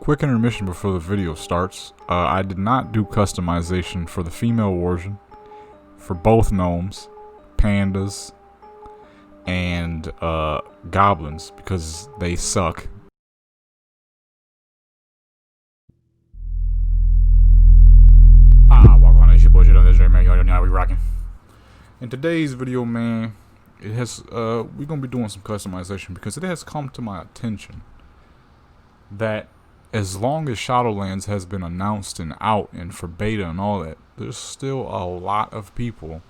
Quick intermission before the video starts. I did not do customization for the female version for both gnomes, pandas, and goblins because they suck. Welcome on, it's your boy Jedi, this is man, now we rocking. In today's video, man, it has we're gonna be doing some customization because it has come to my attention that as long as Shadowlands has been announced and out and for beta and all that, there's still a lot of people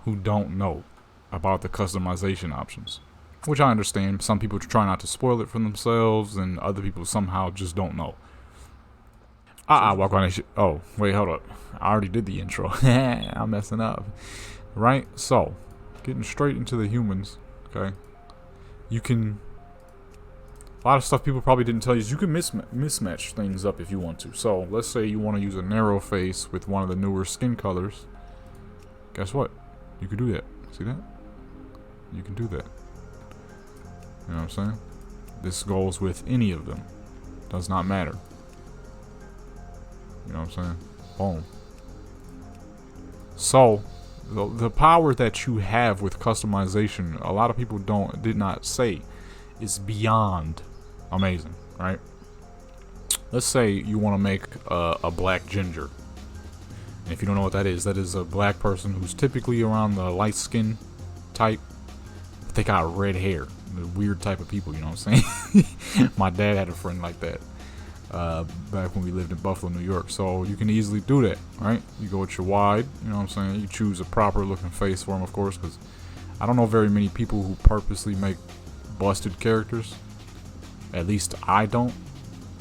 who don't know about the customization options. Which I understand. Some people try not to spoil it for themselves, and other people somehow just don't know. Walk on. Oh, wait, hold up. I already did the intro. I'm messing up. Right? So, getting straight into the humans, okay? You can... A lot of stuff people probably didn't tell you is you can mismatch things up if you want to. So, let's say you want to use a narrow face with one of the newer skin colors. Guess what? You can do that. See that? You can do that. You know what I'm saying? This goes with any of them. Does not matter. You know what I'm saying? Boom. So, the power that you have with customization, a lot of people did not say, is beyond amazing, right? Let's say you want to make a black ginger. And if you don't know what that is a black person who's typically around the light skin type, but they got red hair. The weird type of people, you know what I'm saying? My dad had a friend like that back when we lived in Buffalo, New York. So you can easily do that, right? You go with your wide, you know what I'm saying? You choose a proper looking face for him, of course, because I don't know very many people who purposely make busted characters. At least I don't.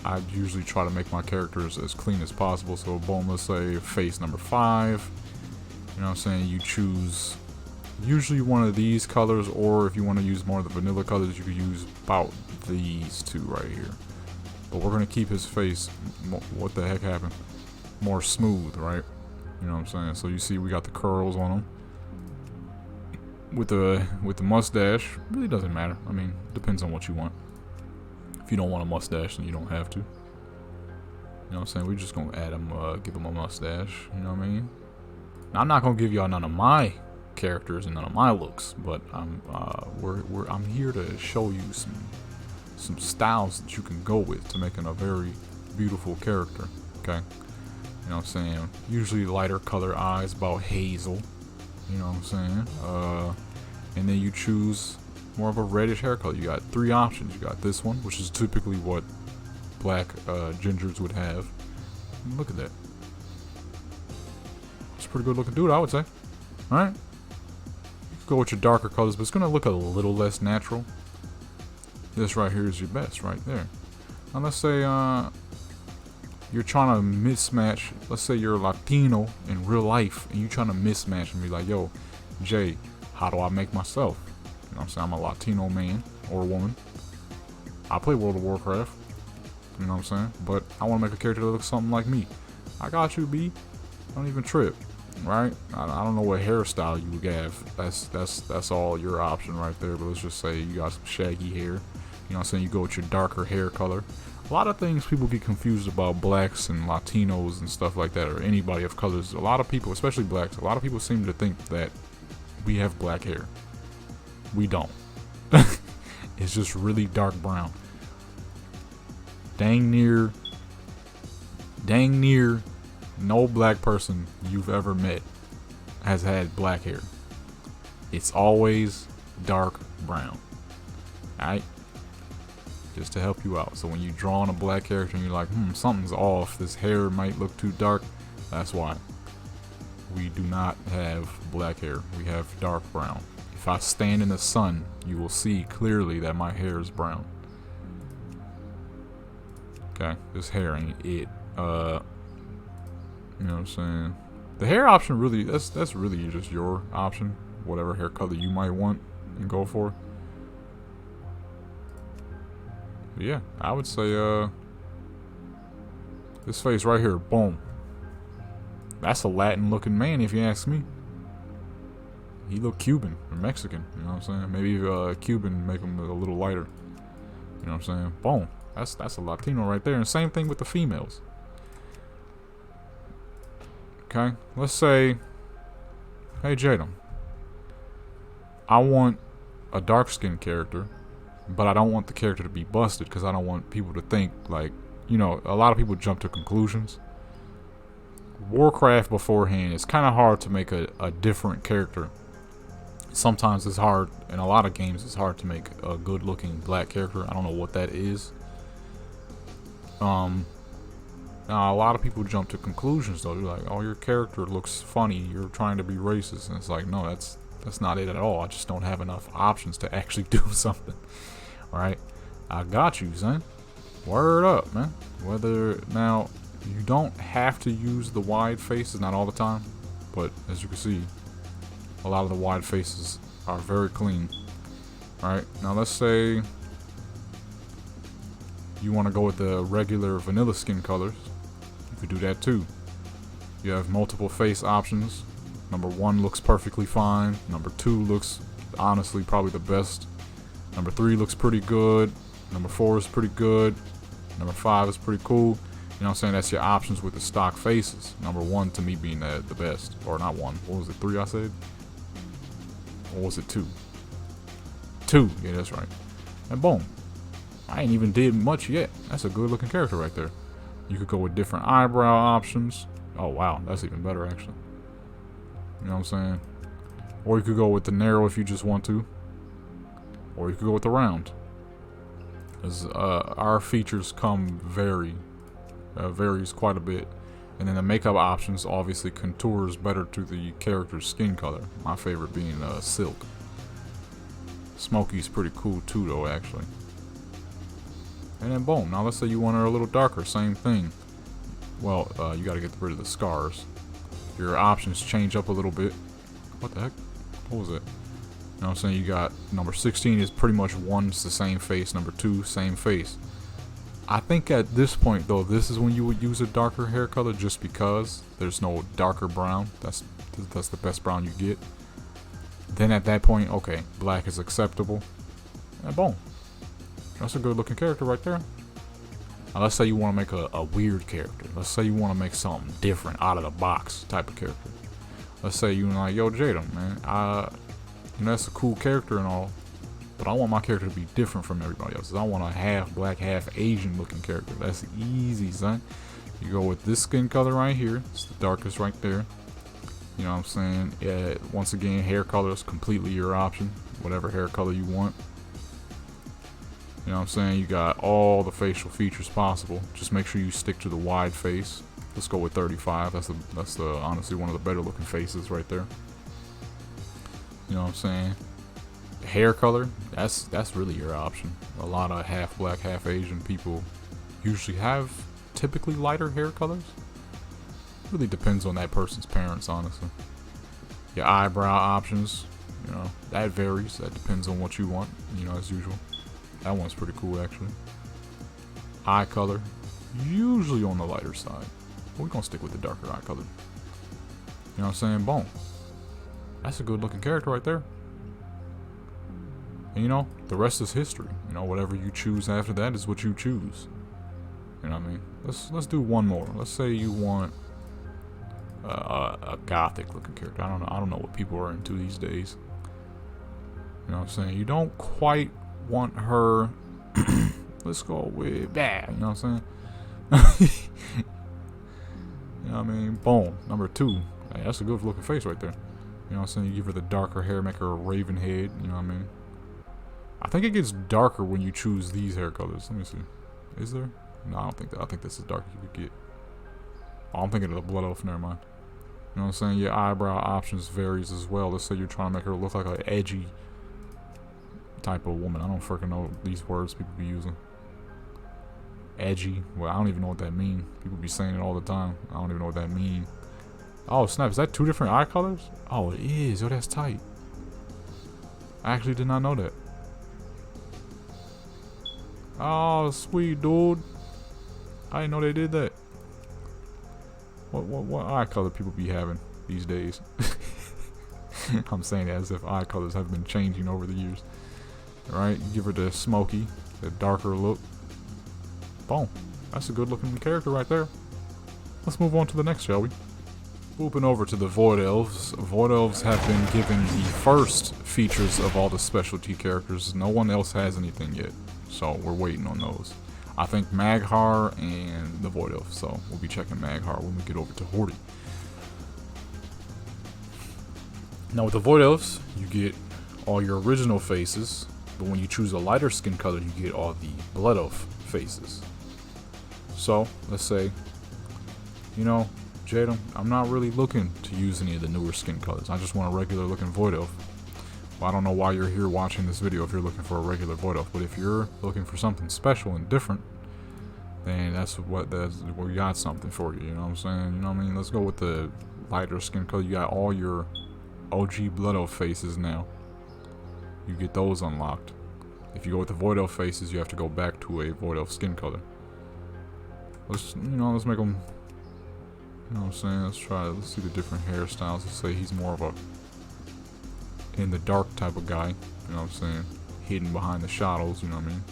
I usually try to make my characters as clean as possible. So boom, let's say face number 5. You know what I'm saying? You choose usually one of these colors, or if you want to use more of the vanilla colors, you could use about these two right here. But we're gonna keep his face, what the heck happened, more smooth, right? You know what I'm saying? So you see we got the curls on him. With the mustache, really doesn't matter. I mean, depends on what you want. If you don't want a mustache, then you don't have to. You know what I'm saying? We're just gonna add him, give him a mustache. You know what I mean? Now, I'm not gonna give y'all none of my characters and none of my looks, but I'm here to show you some styles that you can go with to making a very beautiful character. Okay? You know what I'm saying? Usually lighter color eyes, about hazel. You know what I'm saying? And then you choose more of a reddish hair color. You got 3 options. You got this one, which is typically what black gingers would have. And look at that. It's a pretty good looking dude, I would say. Alright? You can go with your darker colors, but it's going to look a little less natural. This right here is your best, right there. Now let's say you're trying to mismatch. Let's say you're Latino in real life and you're trying to mismatch and be like, yo, Jay, how do I make myself? You know what I'm saying? I'm a Latino man or woman. I play World of Warcraft. You know what I'm saying? But I want to make a character that looks something like me. I got you, B. Don't even trip. Right? I don't know what hairstyle you would have. That's all your option right there. But let's just say you got some shaggy hair. You know what I'm saying? You go with your darker hair color. A lot of things people get confused about blacks and Latinos and stuff like that, or anybody of colors. A lot of people, especially blacks, a lot of people seem to think that we have black hair. We don't. It's just really dark brown. Dang near no black person you've ever met has had black hair. It's always dark brown. Alright? Just to help you out. So when you draw on a black character and you're like, something's off, this hair might look too dark, that's why. We do not have black hair. We have dark brown. If I stand in the sun, you will see clearly that my hair is brown. Okay, this hair ain't it. You know what I'm saying? The hair option really, that's really just your option. Whatever hair color you might want and go for. But yeah, I would say this face right here, boom. That's a Latin looking man if you ask me. He look Cuban or Mexican, you know what I'm saying? Maybe Cuban make him a little lighter. You know what I'm saying? Boom. That's a Latino right there. And same thing with the females. Okay, let's say, hey Jadam, I want a dark skinned character, but I don't want the character to be busted because I don't want people to think like, you know, a lot of people jump to conclusions. Warcraft beforehand, it's kind of hard to make a different character. Sometimes it's hard, in a lot of games, it's hard to make a good looking black character. I don't know what that is. Now, a lot of people jump to conclusions though. They're like, oh, your character looks funny, you're trying to be racist. And it's like, no, that's not it at all. I just don't have enough options to actually do something. Alright? I got you, son. Word up, man. Now, you don't have to use the wide faces, not all the time. But, as you can see, a lot of the wide faces are very clean. Alright? Now, let's say you want to go with the regular vanilla skin colors. You could do that too. You have multiple face options. Number 1 looks perfectly fine. Number 2 looks honestly probably the best. Number 3 looks pretty good. Number 4 is pretty good. Number 5 is pretty cool. You know what I'm saying? That's your options with the stock faces. Number 1 to me being the best. Or not 1. What was it? 3 I said? Or was it 2? 2. Yeah, that's right. And boom. I ain't even did much yet. That's a good looking character right there. You could go with different eyebrow options. Oh wow, that's even better actually. You know what I'm saying? Or you could go with the narrow if you just want to. Or you could go with the round. As our features varies quite a bit. And then the makeup options obviously contours better to the character's skin color. My favorite being silk. Smoky's pretty cool too though actually. And then boom, now let's say you want her a little darker, same thing. Well, you gotta get rid of the scars. Your options change up a little bit. What the heck? What was it? You know what I'm saying? You got number 16 is pretty much 1's the same face, number 2, same face. I think at this point though, this is when you would use a darker hair color just because there's no darker brown. That's the best brown you get. Then at that point, okay, black is acceptable. And boom. That's a good looking character right there. Now let's say you want to make a weird character. Let's say you want to make something different, out of the box type of character. Let's say you're like, yo Jadam, man, you know, that's a cool character and all, but I want my character to be different from everybody else's. I want a half black, half Asian looking character. That's easy, son. You go with this skin color right here. It's the darkest right there. You know what I'm saying? Yeah, once again, hair color is completely your option. Whatever hair color you want. You know what I'm saying? You got all the facial features possible. Just make sure you stick to the wide face. Let's go with 35. That's the honestly one of the better looking faces right there. You know what I'm saying? Hair color, that's really your option. A lot of half black, half Asian people usually have typically lighter hair colors. Really depends on that person's parents, honestly. Your eyebrow options, you know, that varies. That depends on what you want, you know, as usual. That one's pretty cool, actually. Eye color, usually on the lighter side. We're gonna stick with the darker eye color. You know what I'm saying? Boom. That's a good looking character right there. And you know, the rest is history. You know, whatever you choose after that is what you choose. You know what I mean? Let's do one more. Let's say you want a gothic looking character. I don't know what people are into these days. You know what I'm saying? You don't quite want her. Let's go with that. You know what I'm saying? You know what I mean? Boom. Number 2. Hey, that's a good looking face right there. You know what I'm saying? You give her the darker hair, make her a raven head. You know what I mean? I think it gets darker when you choose these hair colors. Let me see. Is there? No, I don't think that. I think that's as dark as you could get. Oh, I'm thinking of the blood elf. Never mind. You know what I'm saying? Your eyebrow options varies as well. Let's say you're trying to make her look like an edgy type of woman. I don't freaking know these words people be using. Edgy. Well, I don't even know what that means. People be saying it all the time. I don't even know what that means. Oh, snap. Is that 2 different eye colors? Oh, it is. Oh, that's tight. I actually did not know that. Oh, sweet, dude. I didn't know they did that. What eye color people be having these days? I'm saying that as if eye colors have been changing over the years. Alright, you give her the smoky, the darker look. Boom. That's a good looking character right there. Let's move on to the next, shall we? Moving over to the Void Elves. Void Elves have been given the first features of all the specialty characters. No one else has anything yet, so we're waiting on those. I think Maghar and the Void Elf, so we'll be checking Maghar when we get over to Horde. Now with the Void Elves, you get all your original faces, but when you choose a lighter skin color, you get all the Blood Elf faces. So, let's say, you know, Jadam, I'm not really looking to use any of the newer skin colors. I just want a regular looking Void Elf. Well, I don't know why you're here watching this video if you're looking for a regular Void Elf, but if you're looking for something special and different, then we got something for you, you know what I'm saying? You know what I mean? Let's go with the lighter skin color. You got all your OG Blood Elf faces now. You get those unlocked. If you go with the Void Elf faces, you have to go back to a Void Elf skin color. Let's make them, you know what I'm saying? Let's see the different hairstyles. Let's say he's more of a in the dark type of guy, you know what I'm saying? Hidden behind the shadows, you know what I mean?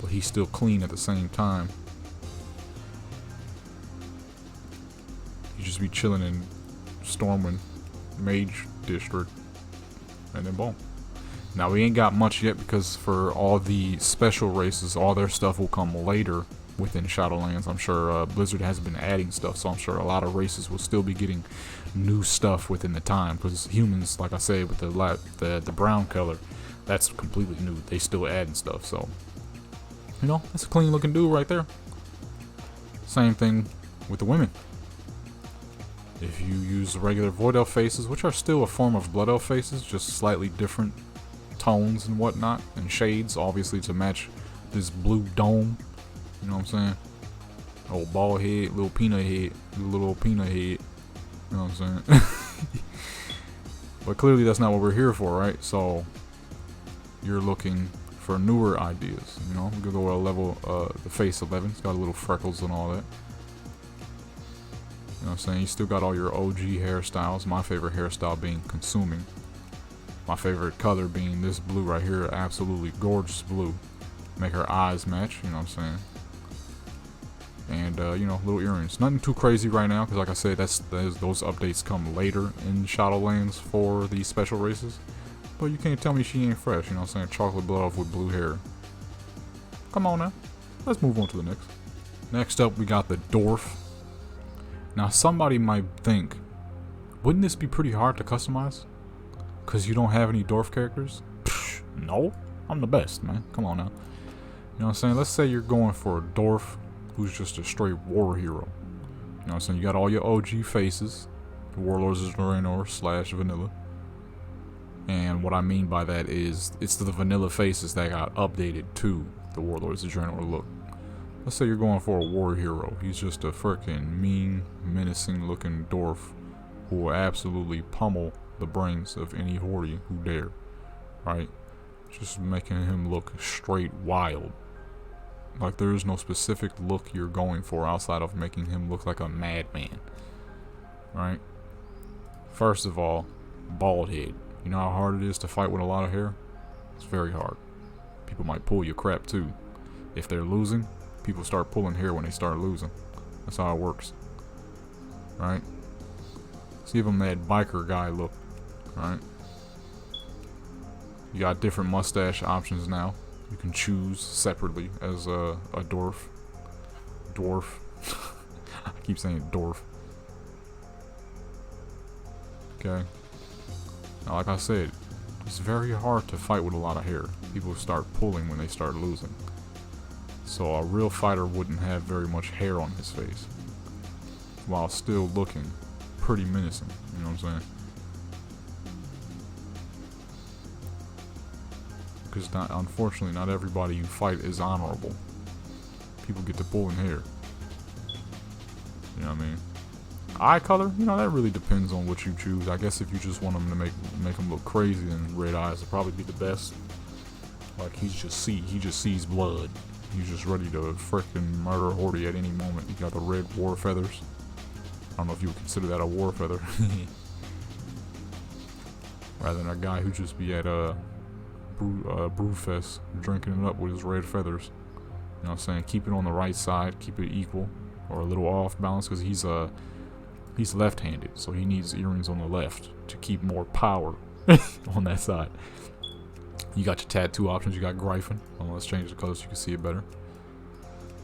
But he's still clean at the same time. You just be chilling in Stormwind Mage District, and then boom. Now we ain't got much yet because for all the special races, all their stuff will come later within Shadowlands. I'm sure Blizzard has been adding stuff, so I'm sure a lot of races will still be getting new stuff within the time. Because humans, like I said, with the brown color, that's completely new. They still adding stuff, so you know, that's a clean looking dude right there. Same thing with the women. If you use regular Void Elf faces, which are still a form of Blood Elf faces, just slightly different tones and whatnot, and shades, obviously, to match this blue dome. You know what I'm saying? Old bald head, little peanut head, little peanut head. You know what I'm saying? But clearly that's not what we're here for, right? So you're looking for newer ideas. You know, we could go to level the face 11. It's got little freckles and all that. You know what I'm saying? You still got all your OG hairstyles. My favorite hairstyle being Consuming. My favorite color being this blue right here. Absolutely gorgeous blue. Make her eyes match, you know what I'm saying? And, you know, little earrings. Nothing too crazy right now, because like I said, those updates come later in Shadowlands for these special races. But you can't tell me she ain't fresh, you know what I'm saying? Chocolate Blood Elf with blue hair. Come on now. Let's move on to the next. Next up, we got the Dorf. Now, somebody might think, wouldn't this be pretty hard to customize? Because you don't have any Dorf characters? Psh, no. I'm the best, man. Come on now. You know what I'm saying? Let's say you're going for a Dorf who's just a straight war hero. You know what I'm saying? You got all your OG faces. The Warlords of Draenor / vanilla. And what I mean by that is, it's the vanilla faces that got updated to the Warlords of Draenor look. Let's say you're going for a war hero. He's just a freaking mean, menacing looking Dwarf who will absolutely pummel the brains of any Horde who dare. Right? Just making him look straight wild. Like there is no specific look you're going for outside of making him look like a madman. Right? First of all, bald head. You know how hard it is to fight with a lot of hair? It's very hard. People might pull your crap too. If they're losing, people start pulling hair when they start losing. That's how it works. Right? Let's give him that biker guy look. Right? You got different mustache options now. You can choose separately as a Dwarf. Dwarf. I keep saying Dwarf. Okay. Now, like I said, it's very hard to fight with a lot of hair. People start pulling when they start losing. So a real fighter wouldn't have very much hair on his face, while still looking pretty menacing. You know what I'm saying? Because unfortunately, not everybody you fight is honorable. People get to pulling hair. You know what I mean? Eye color, you know, that really depends on what you choose. I guess if you just want them to make them look crazy, then red eyes would probably be the best. Like he just sees blood. He's just ready to frickin' murder Horde at any moment. You got the red war feathers. I don't know if you would consider that a war feather. Rather than a guy who just be at Brewfest drinking it up with his red feathers. You know what I'm saying? Keep it on the right side. Keep it equal or a little off balance because he's left-handed, so he needs earrings on the left to keep more power on that side. You got your tattoo options. You got Gryphon. Well, let's change the color so you can see it better.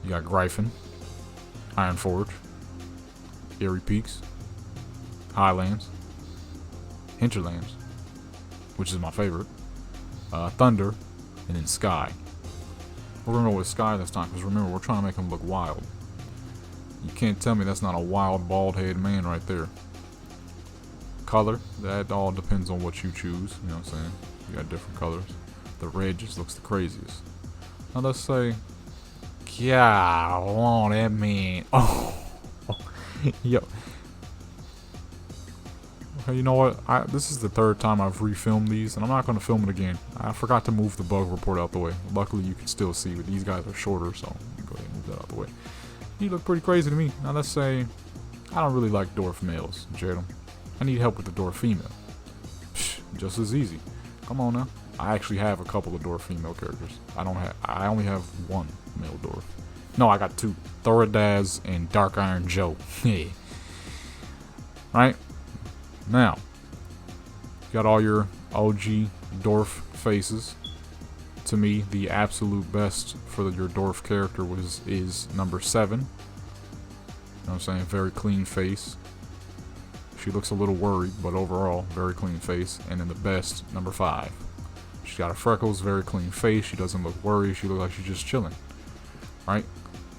You got Gryphon, Ironforge, Airy Peaks, Highlands, Hinterlands, which is my favorite, Thunder, and then Sky. We're gonna go with Sky this time because remember, we're trying to make him look wild. You can't tell me that's not a wild, bald-headed man right there. Color, that all depends on what you choose. You know what I'm saying? You got different colors. The red just looks the craziest. Now let's say, yeah, oh, that man. Oh, yo. Okay, you know what? This is the third time I've refilmed these, and I'm not going to film it again. I forgot to move the bug report out the way. Luckily, you can still see, but these guys are shorter, so you go ahead and move that out the way. You look pretty crazy to me. Now let's say, I don't really like Dwarf males, Jadam. I need help with the Dwarf female. Psh, just as easy. Come on now. I actually have a couple of Dwarf female characters. I only have one male Dwarf. No, I got two. Thoradaz and Dark Iron Joe. Yeah. Alright. Now, you got all your OG Dwarf faces. To me, the absolute best for your Dwarf character is number 7. You know what I'm saying? Very clean face. She looks a little worried, but overall, very clean face. And then the best, number 5. She's got her freckles, very clean face. She doesn't look worried. She looks like she's just chilling. Right?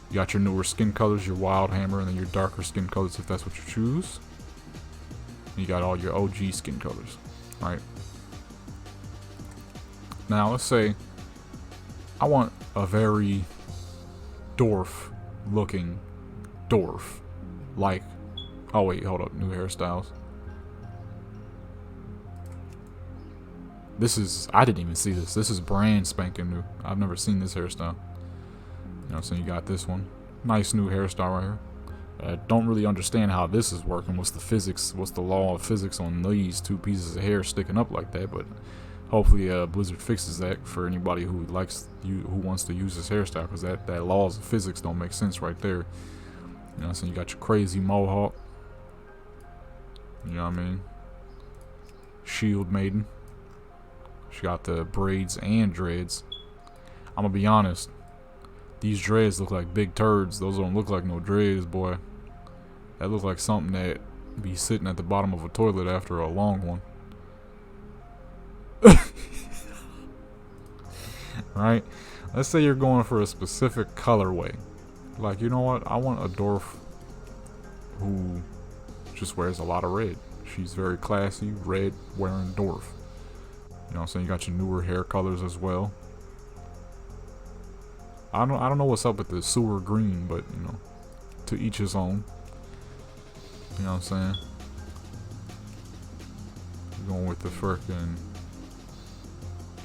You got your newer skin colors, your Wild Hammer, and then your darker skin colors if that's what you choose. And you got all your OG skin colors. Right? Now, let's say I want a very Dorf looking Dorf. Like, oh wait, hold up, new hairstyles. This is, I didn't even see this. This is brand spanking new. I've never seen this hairstyle. You know what I'm saying? You got this one. Nice new hairstyle right here. I don't really understand how this is working. What's the physics? What's the law of physics on these two pieces of hair sticking up like that? But hopefully Blizzard fixes that for anybody who wants to use this hairstyle, because that laws of physics don't make sense right there. You know what I'm saying? You got your crazy mohawk. You know what I mean? Shield Maiden. She got the braids and dreads. I'm gonna be honest. These dreads look like big turds. Those don't look like no dreads, boy. That looks like something that be sitting at the bottom of a toilet after a long one. Right? Let's say you're going for a specific colorway. Like, you know what? I want a Dwarf who just wears a lot of red. She's very classy, red wearing Dwarf. You know what I'm saying? You got your newer hair colors as well. I don't know what's up with the sewer green, but you know, to each his own. You know what I'm saying? You're going with the frickin'.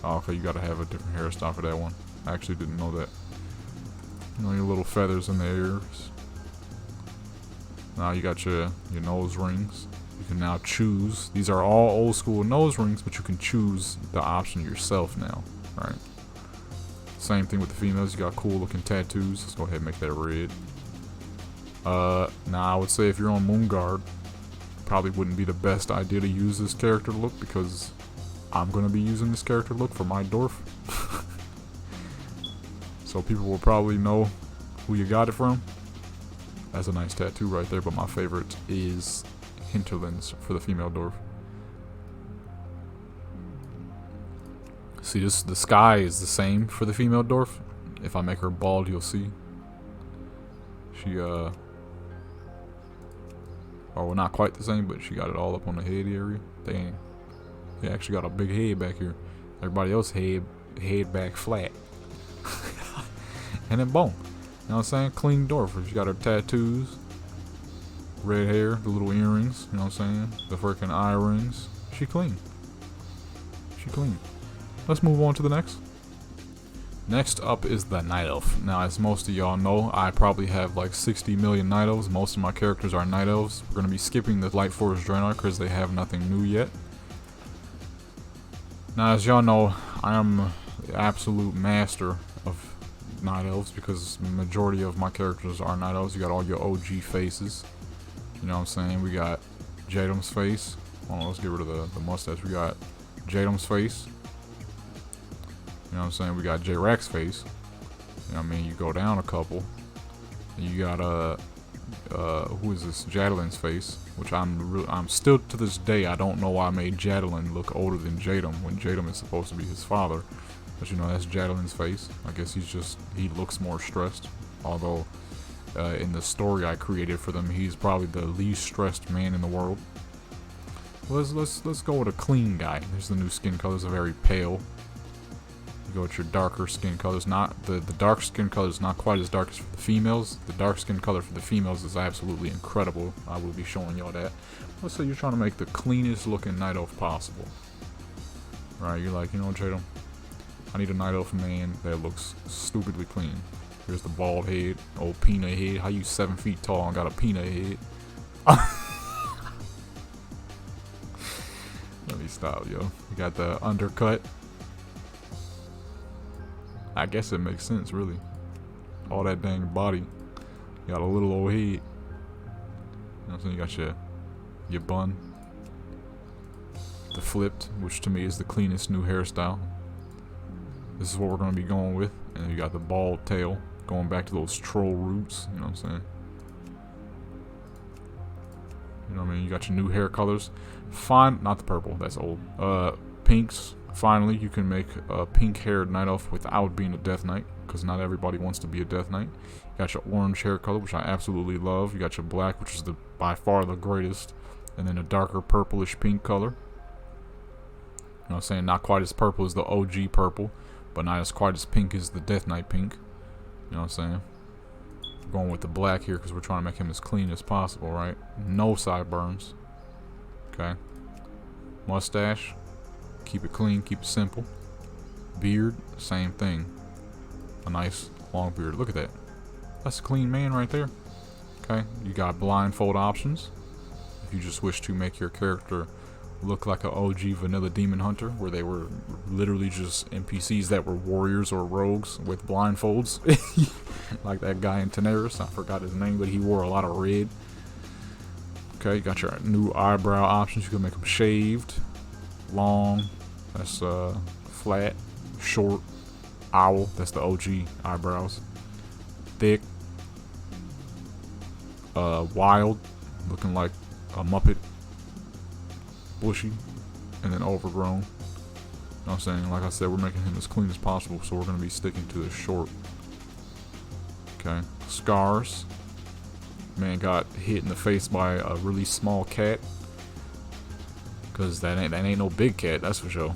Oh, okay, you gotta have a different hairstyle for that one. I actually didn't know that. You know, your little feathers in the ears. Now you got your nose rings. You can now choose. These are all old school nose rings, but you can choose the option yourself now. Right? Same thing with the females. You got cool looking tattoos. Let's go ahead and make that red. Now I would say if you're on Moonguard, probably wouldn't be the best idea to use this character look, because I'm gonna be using this character look for my Dorf. So people will probably know who you got it from. That's a nice tattoo right there, but my favorite is Hinterlands for the female Dorf. See, the sky is the same for the female Dorf. If I make her bald, you'll see. She, oh, well, not quite the same, but she got it all up on the head area. Dang. She actually got a big head back here. Everybody else head back flat. And then boom. You know what I'm saying? Clean Dorf. She got her tattoos. Red hair, the little earrings, you know what I'm saying? The freaking eye rings. She clean. She clean. Let's move on to the next. Next up is the Night Elf. Now, as most of y'all know, I probably have like 60 million Night Elves. Most of my characters are Night Elves. We're going to be skipping the Light Forest Draenei because they have nothing new yet. Now, as y'all know, I am the absolute master of night elves because majority of my characters are night elves. You got all your OG faces. You know what I'm saying? We got Jadam's face. Hold on, let's get rid of the mustache. We got Jadam's face. You know what I'm saying? We got J-Rack's face. You know what I mean? You go down a couple. And you got who is this? Jadlin's face, which I'm still to this day I don't know why I made Jadlin look older than Jadam when Jadam is supposed to be his father. But you know, that's Jadlin's face. I guess he looks more stressed. Although in the story I created for them, he's probably the least stressed man in the world. Let's go with a clean guy. There's the new skin colors, are very pale. You go with your darker skin colors. Not the dark skin color is not quite as dark as for the females. The dark skin color for the females is absolutely incredible. I will be showing y'all that. Let's say you're trying to make the cleanest looking night elf possible. Right? You're like, you know, Jadam, I need a night elf man that looks stupidly clean. Here's the bald head, old peanut head. How you 7 feet tall and got a peanut head? Let me stop, yo. You got the undercut. I guess it makes sense, really. All that dang body. You got a little old head. You know what I'm saying? You got your bun. The flipped, which to me is the cleanest new hairstyle. This is what we're going to be going with. And you got the bald tail. Going back to those troll roots. You know what I'm saying? You know what I mean? You got your new hair colors. Fine, not the purple, that's old. Pinks. Finally, you can make a pink-haired night elf without being a death knight, because not everybody wants to be a death knight. You got your orange hair color, which I absolutely love. You got your black, which is by far the greatest, and then a darker purplish pink color. You know what I'm saying? Not quite as purple as the OG purple, but not as quite as pink as the death knight pink. You know what I'm saying? Going with the black here because we're trying to make him as clean as possible, right? No sideburns. Okay. Mustache. Keep it clean, keep it simple. Beard, same thing. A nice long beard. Look at that. That's a clean man right there. Okay. You got blindfold options. If you just wish to make your character look like an OG vanilla demon hunter, where they were literally just NPCs that were warriors or rogues with blindfolds. Like that guy in Teneris, I forgot his name, but he wore a lot of red. Okay, you got your new eyebrow options. You can make them shaved, long, that's flat, short, owl, that's the OG eyebrows, thick, wild, looking like a Muppet, bushy, and then overgrown. You know what I'm saying? Like I said, we're making him as clean as possible, so we're going to be sticking to the short. Okay, scars. Man got hit in the face by a really small cat. Cause that ain't no big cat, that's for sure.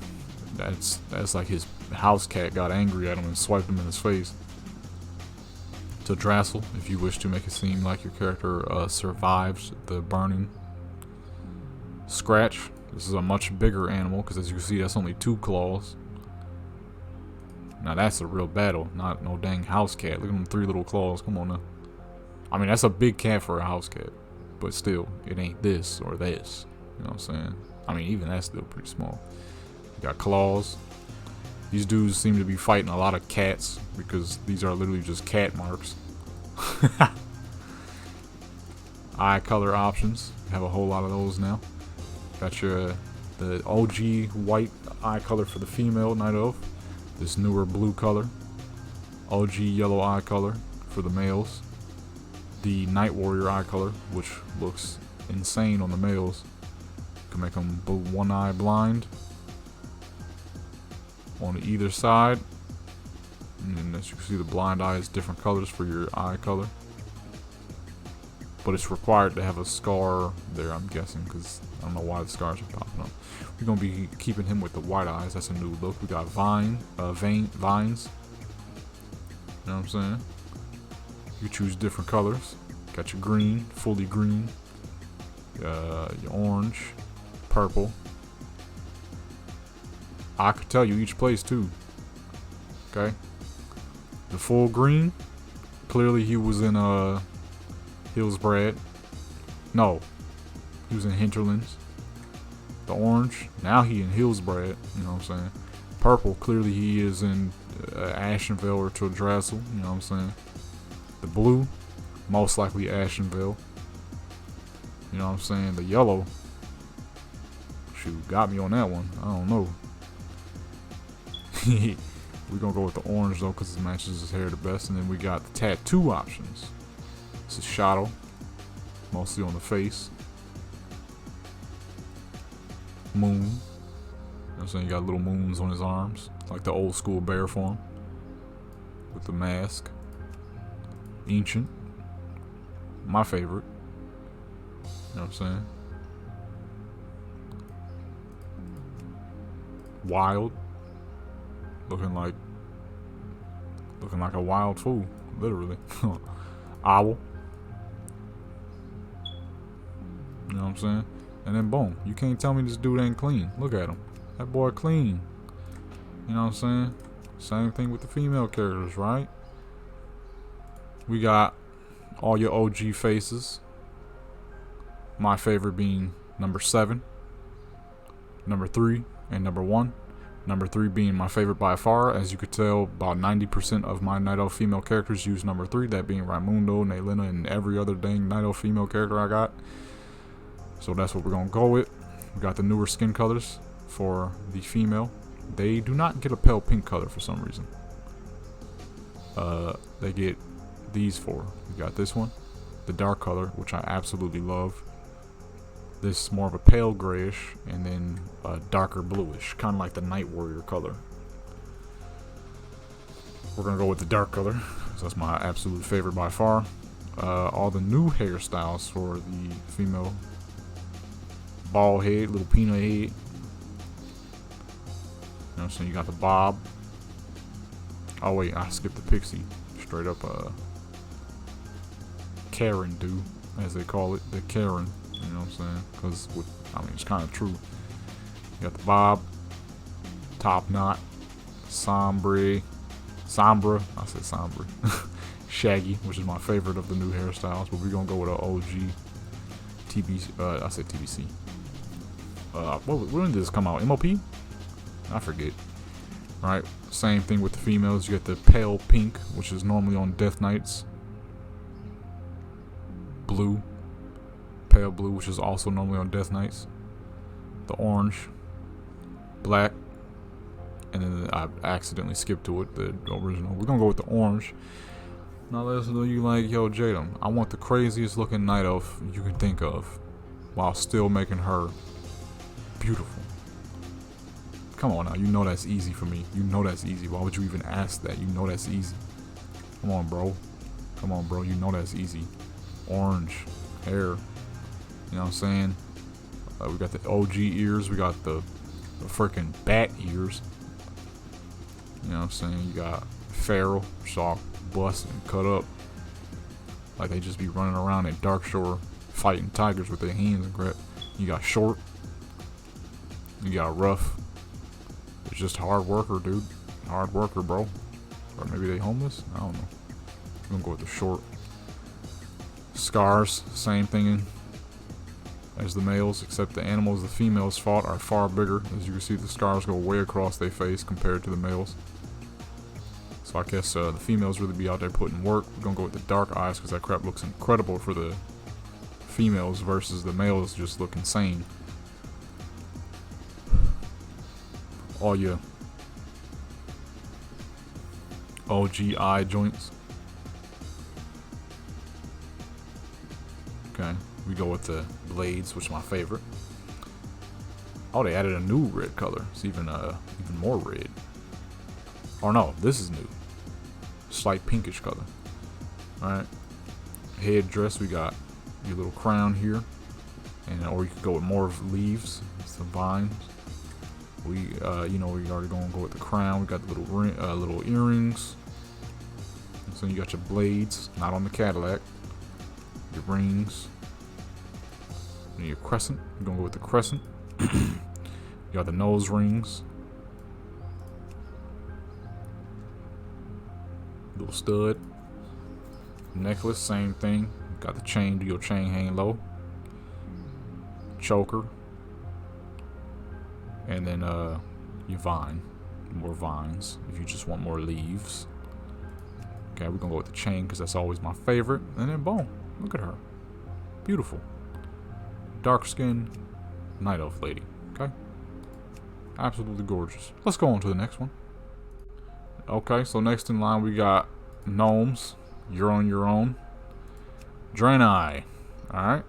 That's like his house cat got angry at him and swiped him in his face. To Drassel, if you wish to make it seem like your character survives the burning. Scratch. This is a much bigger animal, because as you can see, that's only 2 claws. Now that's a real battle, not no dang house cat. Look at them 3 little claws. Come on now. I mean, that's a big cat for a house cat, but still, it ain't this or this. You know what I'm saying? I mean, even that's still pretty small. You got claws. These dudes seem to be fighting a lot of cats because these are literally just cat marks. Eye color options. You have a whole lot of those now. Got the OG white eye color for the female night elf. This newer blue color. OG yellow eye color for the males. The night warrior eye color, which looks insane on the males. You can make them one eye blind on either side. And then as you can see, the blind eye is different colors for your eye color. But it's required to have a scar there, I'm guessing, because I don't know why the scars are popping up. We're going to be keeping him with the white eyes. That's a new look. We got vines. You know what I'm saying? You choose different colors. Got your green, fully green. Your orange, purple. I could tell you each place too. Okay. The full green. Clearly he was in Hillsbrad. No. He was in Hinterlands. The orange. Now he in Hillsbrad. You know what I'm saying? Purple. Clearly he is in Ashenvale or Teldrassil, you know what I'm saying? The blue, most likely Ashenvale. You know what I'm saying? The yellow, shoot, got me on that one. I don't know. We're gonna go with the orange though, because it matches his hair the best. And then we got the tattoo options. This is Shadow, mostly on the face. Moon. You know what I'm saying? You got little moons on his arms, like the old school bear form. With the mask. Ancient. My favorite. You know what I'm saying? Wild. Looking like a wild fool, literally. Owl. You know what I'm saying? And then boom, you can't tell me this dude ain't clean. Look at him. That boy clean. You know what I'm saying? Same thing with the female characters, right? We got all your OG faces. My favorite being number 7, number 3, and number 1. Number 3 being my favorite by far. As you could tell, about 90% of my Night Elf female characters use number 3. That being Raimundo, Naelina, and every other dang Night Elf female character I got. So that's what we're going to go with. We got the newer skin colors for the female. They do not get a pale pink color for some reason. They get these four. We got this one, the dark color, which I absolutely love. This is more of a pale grayish, and then a darker bluish, kind of like the Night Warrior color. We're gonna go with the dark color, so that's my absolute favorite by far. All the new hairstyles for the female: bald head, little peanut head. You know what I'm saying? You got the bob. Oh wait, I skipped the pixie. Straight up Karen do, as they call it, the Karen. You know what I'm saying? Because, I mean, it's kind of true. You got the bob, top knot, sombra, I said sombra, shaggy, which is my favorite of the new hairstyles, but we're going to go with an OG TBC, I said TBC. When did this come out? MOP? I forget. Alright, same thing with the females. You get the pale pink, which is normally on Death Knights. Blue. Pale blue, which is also normally on Death Knights. The orange. Black. And then I accidentally skipped to it, the original. We're gonna go with the orange. Now let's know you like, yo, Jadam, I want the craziest looking night elf you can think of, while still making her beautiful. Come on now, you know that's easy for me. You know that's easy. Why would you even ask that? You know that's easy. Come on, bro. Come on, bro. You know that's easy. Orange hair. You know what I'm saying? We got the OG ears. We got the freaking bat ears. You know what I'm saying? You got feral, soft, bust, and cut up. Like they just be running around at Darkshore fighting tigers with their hands and crap. You got short. You got rough. It's just hard worker, dude. Hard worker, bro. Or maybe they homeless? I don't know. I'm gonna go with the short. Scars, same thing as the males, except the animals the females fought are far bigger. As you can see, the scars go way across their face compared to the males. So I guess the females really be out there putting work. We're gonna go with the dark eyes because that crap looks incredible for the females versus the males just look insane. All your OG eye joints. Okay, we go with the blades, which is my favorite. Oh, they added a new red color. It's even more red. Or no, this is new. Slight pinkish color. Alright. Headdress, we got your little crown here. And or you could go with more of leaves. It's the vines. We you know, we already gonna go with the crown. We got the little ring, little earrings. And so you got your blades, not on the Cadillac. Your rings. And your crescent. We're gonna go with the crescent. You got the nose rings. Little stud. Necklace, same thing. Got the chain, do your chain hang low. Choker. And then your vine. more vines. If you just want more leaves. Okay, we're gonna go with the chain because that's always my favorite. And then boom, look at her. Beautiful. Dark skin, night elf lady. Okay. Absolutely gorgeous. Let's go on to the next one. Okay, so next in line we got gnomes. You're on your own. Draenei. Alright.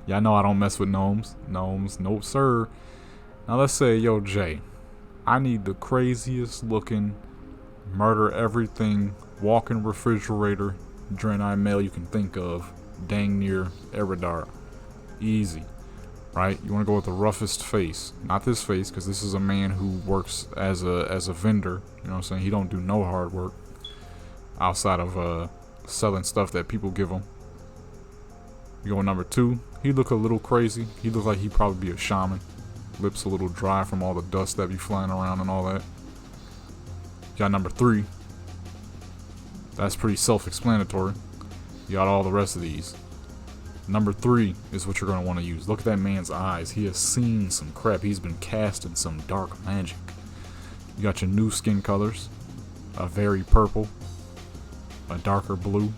Y'all know I don't mess with gnomes. Gnomes, no sir. Now let's say, yo Jay, I need the craziest looking, murder everything, walking refrigerator, Draenei male you can think of. Dang near Eridar. Easy. Right? You want to go with the roughest face. Not this face, because this is a man who works as a vendor. You know what I'm saying? He don't do no hard work. Outside of selling stuff that people give him. You go with number 2. He look a little crazy. He look like he'd probably be a shaman. Lips a little dry from all the dust that be flying around and all that. You got number 3. That's pretty self-explanatory. You got all the rest of these. Number 3 is what you're going to want to use. Look at that man's eyes. He has seen some crap. He's been casting some dark magic. You got your new skin colors. A very purple. A darker blue.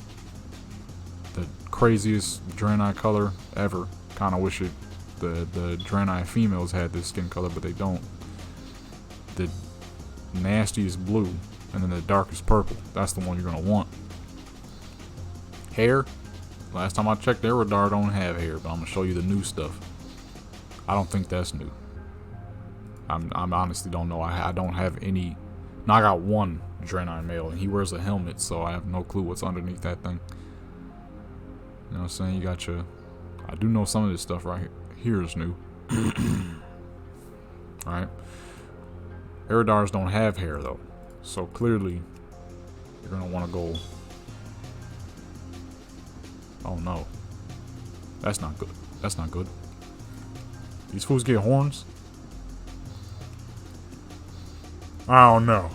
The craziest Draenei color ever. Kind of wish it the Draenei females had this skin color, but they don't. The nastiest blue, and then the darkest purple. That's the one you're going to want. Hair. Last time I checked, Eridar don't have hair, but I'm going to show you the new stuff. I don't think that's new. I'm honestly don't know. I don't have any. Now I got one Draenei male, and he wears a helmet, so I have no clue what's underneath that thing. You know what I'm saying? You got your... I do know some of this stuff right here is new. Alright. Eridars don't have hair, though. So clearly, you're going to want to go... Oh no. That's not good. That's not good. These fools get horns? I don't know.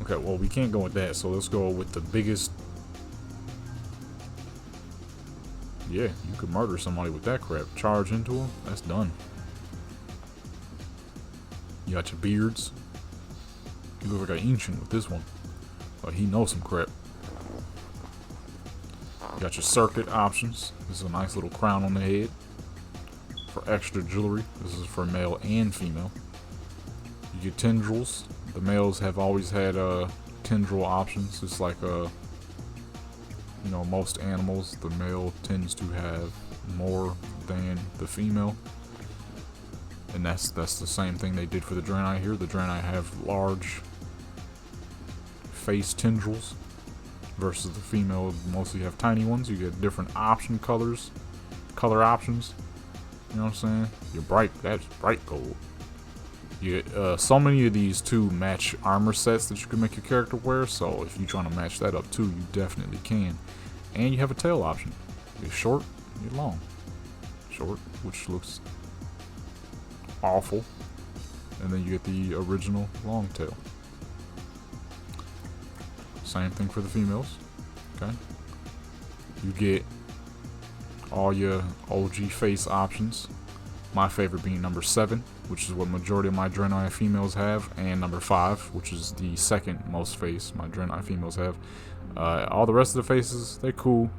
Okay, well, we can't go with that, so let's go with the biggest. Yeah, you could murder somebody with that crap. Charge into them, that's done. You got your beards. You look like an ancient with this one. But he knows some crap. You got your circuit options. This is a nice little crown on the head. For extra jewelry. This is for male and female. You get tendrils. The males have always had tendril options. It's like you know, most animals, the male tends to have more than the female. And that's the same thing they did for the Draenei here. The Draenei have large face tendrils versus the female mostly have tiny ones. You get different option color options. You know what I'm saying? That's bright gold. You get so many of these too match armor sets that you can make your character wear. So if you're trying to match that up too, you definitely can. And you have a tail option. You get short, you get long. Short, which looks awful. And then you get the original long tail. Same thing for the females. Okay. You get all your OG face options. My favorite being number 7, which is what majority of my Draenei females have, and number 5, which is the second most face my Draenei females have. All the rest of the faces, they're cool,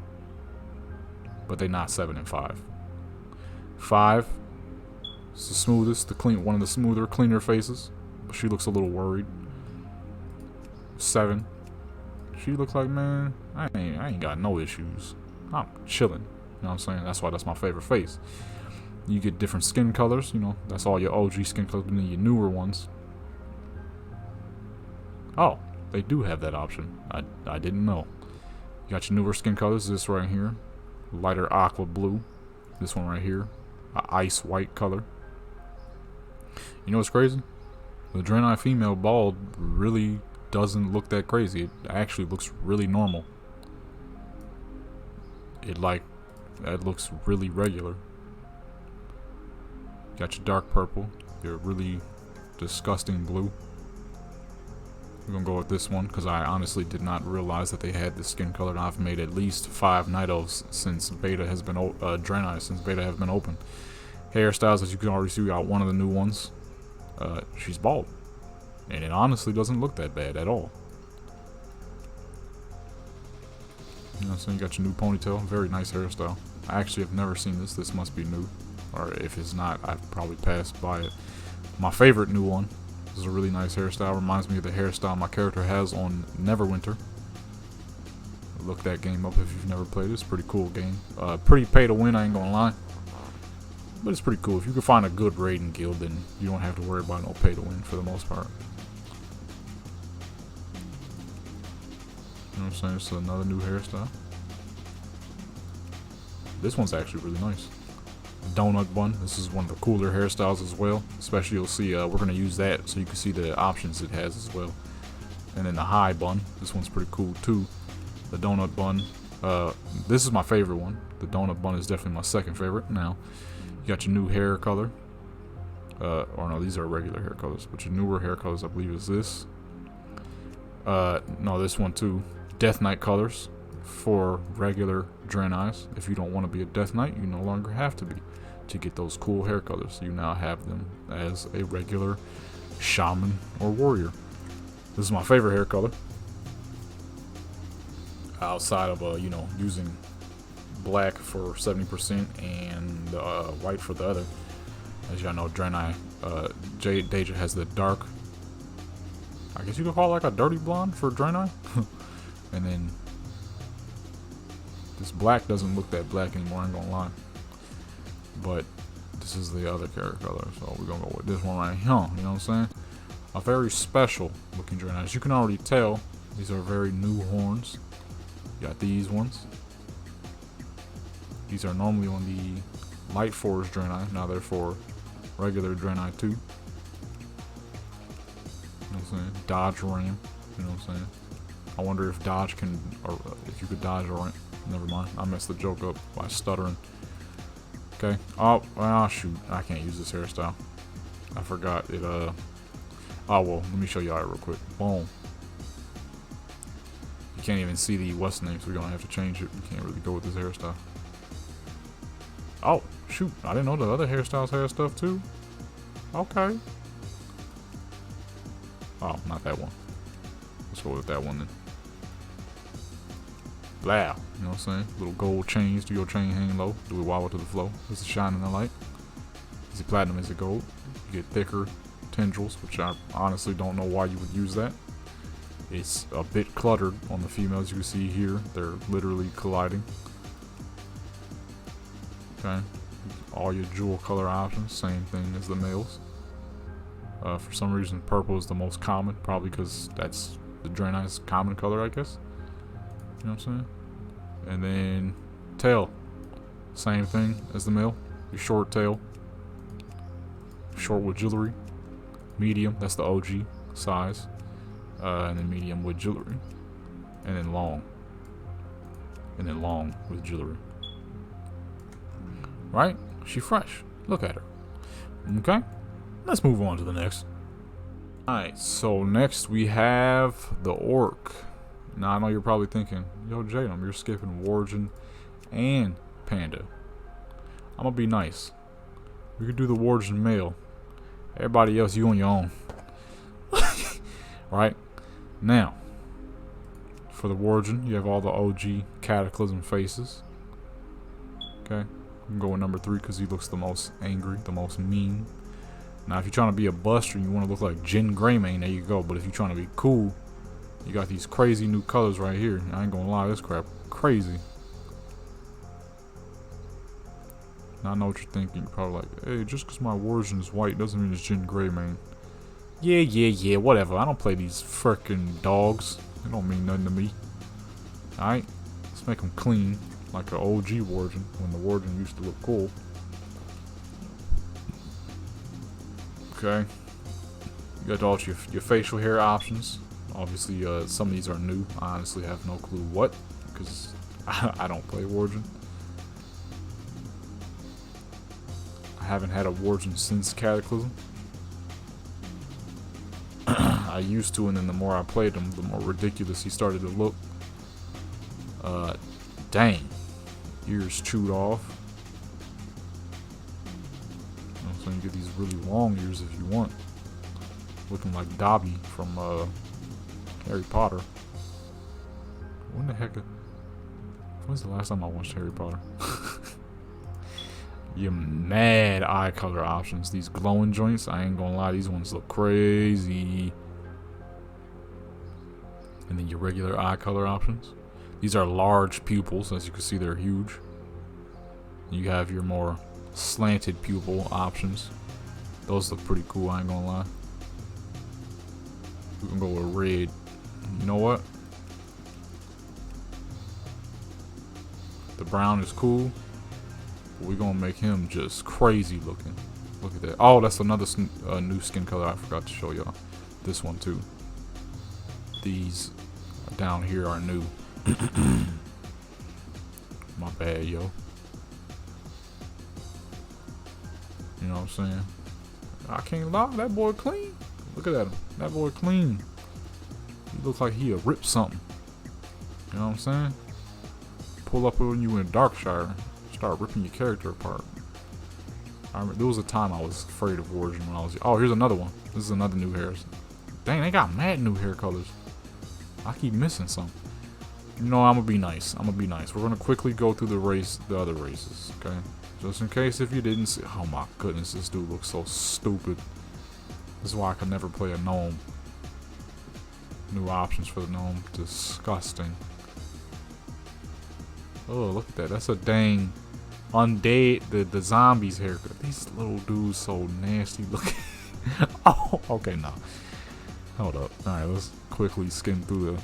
but they're not 7 and 5. 5 is the smoothest, one of the smoother, cleaner faces, but she looks a little worried. 7, she looks like, man, I ain't got no issues. I'm chilling. You know what I'm saying? That's why that's my favorite face. You get different skin colors, you know, that's all your OG skin colors, and then your newer ones. Oh, they do have that option. I didn't know. You got your newer skin colors, this right here. Lighter aqua blue. This one right here. Ice white color. You know what's crazy? The Draenei female bald really doesn't look that crazy. It actually looks really normal. It looks really regular. Got your dark purple, your really disgusting blue, We're gonna go with this one because I honestly did not realize that they had this skin color. And I've made at least 5 Night Elves since beta has been Draenei since beta have been open. Hairstyles, as you can already see, we got one of the new ones. She's bald, and it honestly doesn't look that bad at all. You know what I'm saying? You got your new ponytail, very nice hairstyle. I actually have never seen this. This must be new, or if it's not, I've probably passed by it. My favorite new one. This is a really nice hairstyle. Reminds me of the hairstyle my character has on Neverwinter. Look that game up if you've never played it. It's a pretty cool game. Pretty pay to win, I ain't gonna lie. But it's pretty cool. If you can find a good raiding guild, then you don't have to worry about no pay to win for the most part. You know what I'm saying? It's another new hairstyle. This one's actually really nice. Donut bun. This is one of the cooler hairstyles as well. Especially you'll see we're going to use that so you can see the options it has as well. And then the high bun. This one's pretty cool too. The donut bun. This is my favorite one. The donut bun is definitely my second favorite. Now, you got your new hair color. Or no, these are regular hair colors. But your newer hair colors, I believe, is this. No, this one too. Death Knight colors for regular Draenei. If you don't want to be a Death Knight, you no longer have to be to get those cool hair colors. You now have them as a regular shaman or warrior. This is my favorite hair color. Outside of you know, using black for 70% and white for the other. As y'all know, Draenei Deja has the dark, I guess you could call it like a dirty blonde for Draenei. And then this black doesn't look that black anymore, I ain't gonna lie. But this is the other character color, so we're gonna go with this one right here, you know what I'm saying? A very special looking Draenei. As you can already tell, these are very new horns. You got these ones. These are normally on the Light Forge Draenei, now they're for regular Draenei too. You know what I'm saying? Dodge ram, you know what I'm saying? I wonder if dodge can, or if you could dodge or never mind. I messed the joke up by stuttering. Okay. Oh shoot. I can't use this hairstyle. I forgot it. Oh well. Let me show y'all it real quick. Boom. You can't even see the what's name, so we're gonna have to change it. We can't really go with this hairstyle. Oh shoot. I didn't know the other hairstyles had stuff too. Okay. Oh, not that one. Let's go with that one then. Blah. You know what I'm saying? Little gold chains. Do your chain hang low. Do it wobble to the flow. This is shining the light. Is it platinum? Is it gold? You get thicker tendrils, which I honestly don't know why you would use that. It's a bit cluttered on the females. You can see here. They're literally colliding. Okay. All your jewel color options. Same thing as the males. For some reason, purple is the most common. Probably because that's the Draenei's common color, I guess. You know what I'm saying? And then tail, same thing as the male. Your short tail, short with jewelry. Medium, that's the OG size, and then medium with jewelry, and then long with jewelry. Right? She fresh. Look at her. Okay. Let's move on to the next. Alright, so next we have the Orc. Now I know you're probably thinking, yo Jadam, you're skipping Warden and Panda. I'm gonna be nice. We could do the Warden male. Everybody else, you on your own. Right? Now, for the Warden, you have all the OG Cataclysm faces. Okay? We can go with number 3 because he looks the most angry, the most mean. Now, if you're trying to be a buster and you want to look like Jin Greymane, there you go. But if you're trying to be cool, you got these crazy new colors right here. I ain't gonna lie, this crap crazy. Now I know what you're thinking. You're probably like, hey, just because my Warden is white doesn't mean it's Jin Greymane. Yeah, whatever. I don't play these frickin' dogs. They don't mean nothing to me. Alright? Let's make them clean, like an OG Warden, when the Warden used to look cool. Okay. You got all your facial hair options. Obviously, some of these are new. I honestly have no clue what, because I don't play Warden. I haven't had a Warden since Cataclysm. I I used to, and then the more I played him, the more ridiculous he started to look. Dang. Ears chewed off. So you get these really long ears if you want. Looking like Dobby from Harry Potter. When the heck? When's the last time I watched Harry Potter? Your mad eye color options. These glowing joints, I ain't gonna lie, these ones look crazy. And then your regular eye color options. These are large pupils, as you can see, they're huge. You have your more slanted pupil options. Those look pretty cool, I ain't gonna lie. We can go with red. You know what? The brown is cool. But we're gonna make him just crazy looking. Look at that. Oh, that's another new skin color I forgot to show y'all. This one too. These down here are new. My bad, yo. You know what I'm saying? I can't lie, that boy clean. Look at him. That boy clean. He looks like he'll rip something. You know what I'm saying? Pull up when you in Darkshire. Start ripping your character apart. I remember, there was a time I was afraid of Origin when I was. Oh, here's another one. This is another new hair. Dang, they got mad new hair colors. I keep missing some. You know, I'm gonna be nice. I'm gonna be nice. We're gonna quickly go through the other races, okay? Just in case if you didn't see. Oh my goodness, this dude looks so stupid. This is why I could never play a gnome. New options for the gnome. Disgusting. Oh, look at that. That's a dang undead. The zombies haircut. These little dudes so nasty looking. Oh, okay, no. Hold up. Alright, let's quickly skim through the.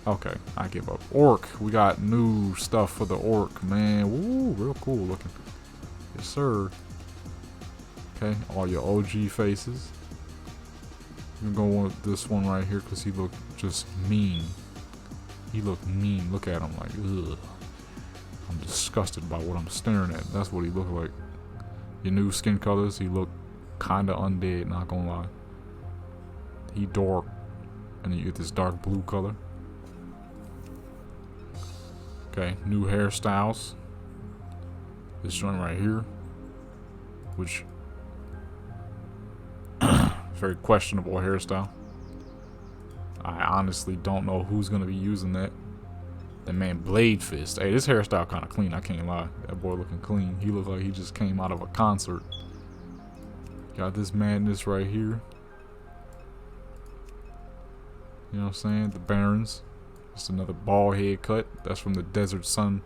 Okay, I give up. Orc. We got new stuff for the orc, man. Woo, real cool looking. Yes, sir. Okay, all your OG faces. I'm gonna go with this one right here because he looked just mean. He looked mean. Look at him like, ugh. I'm disgusted by what I'm staring at. That's what he looked like. Your new skin colors, he looked kinda undead, not gonna lie. He dark. And then you get this dark blue color. Okay, new hairstyles. This joint right here. Which very questionable hairstyle. I honestly don't know who's gonna be using that. That man Blade Fist. Hey, this hairstyle kind of clean, I can't lie. That boy looking clean. He looked like he just came out of a concert. Got this madness right here. You know what I'm saying? The Barons. Just another bald head cut. That's from the desert sun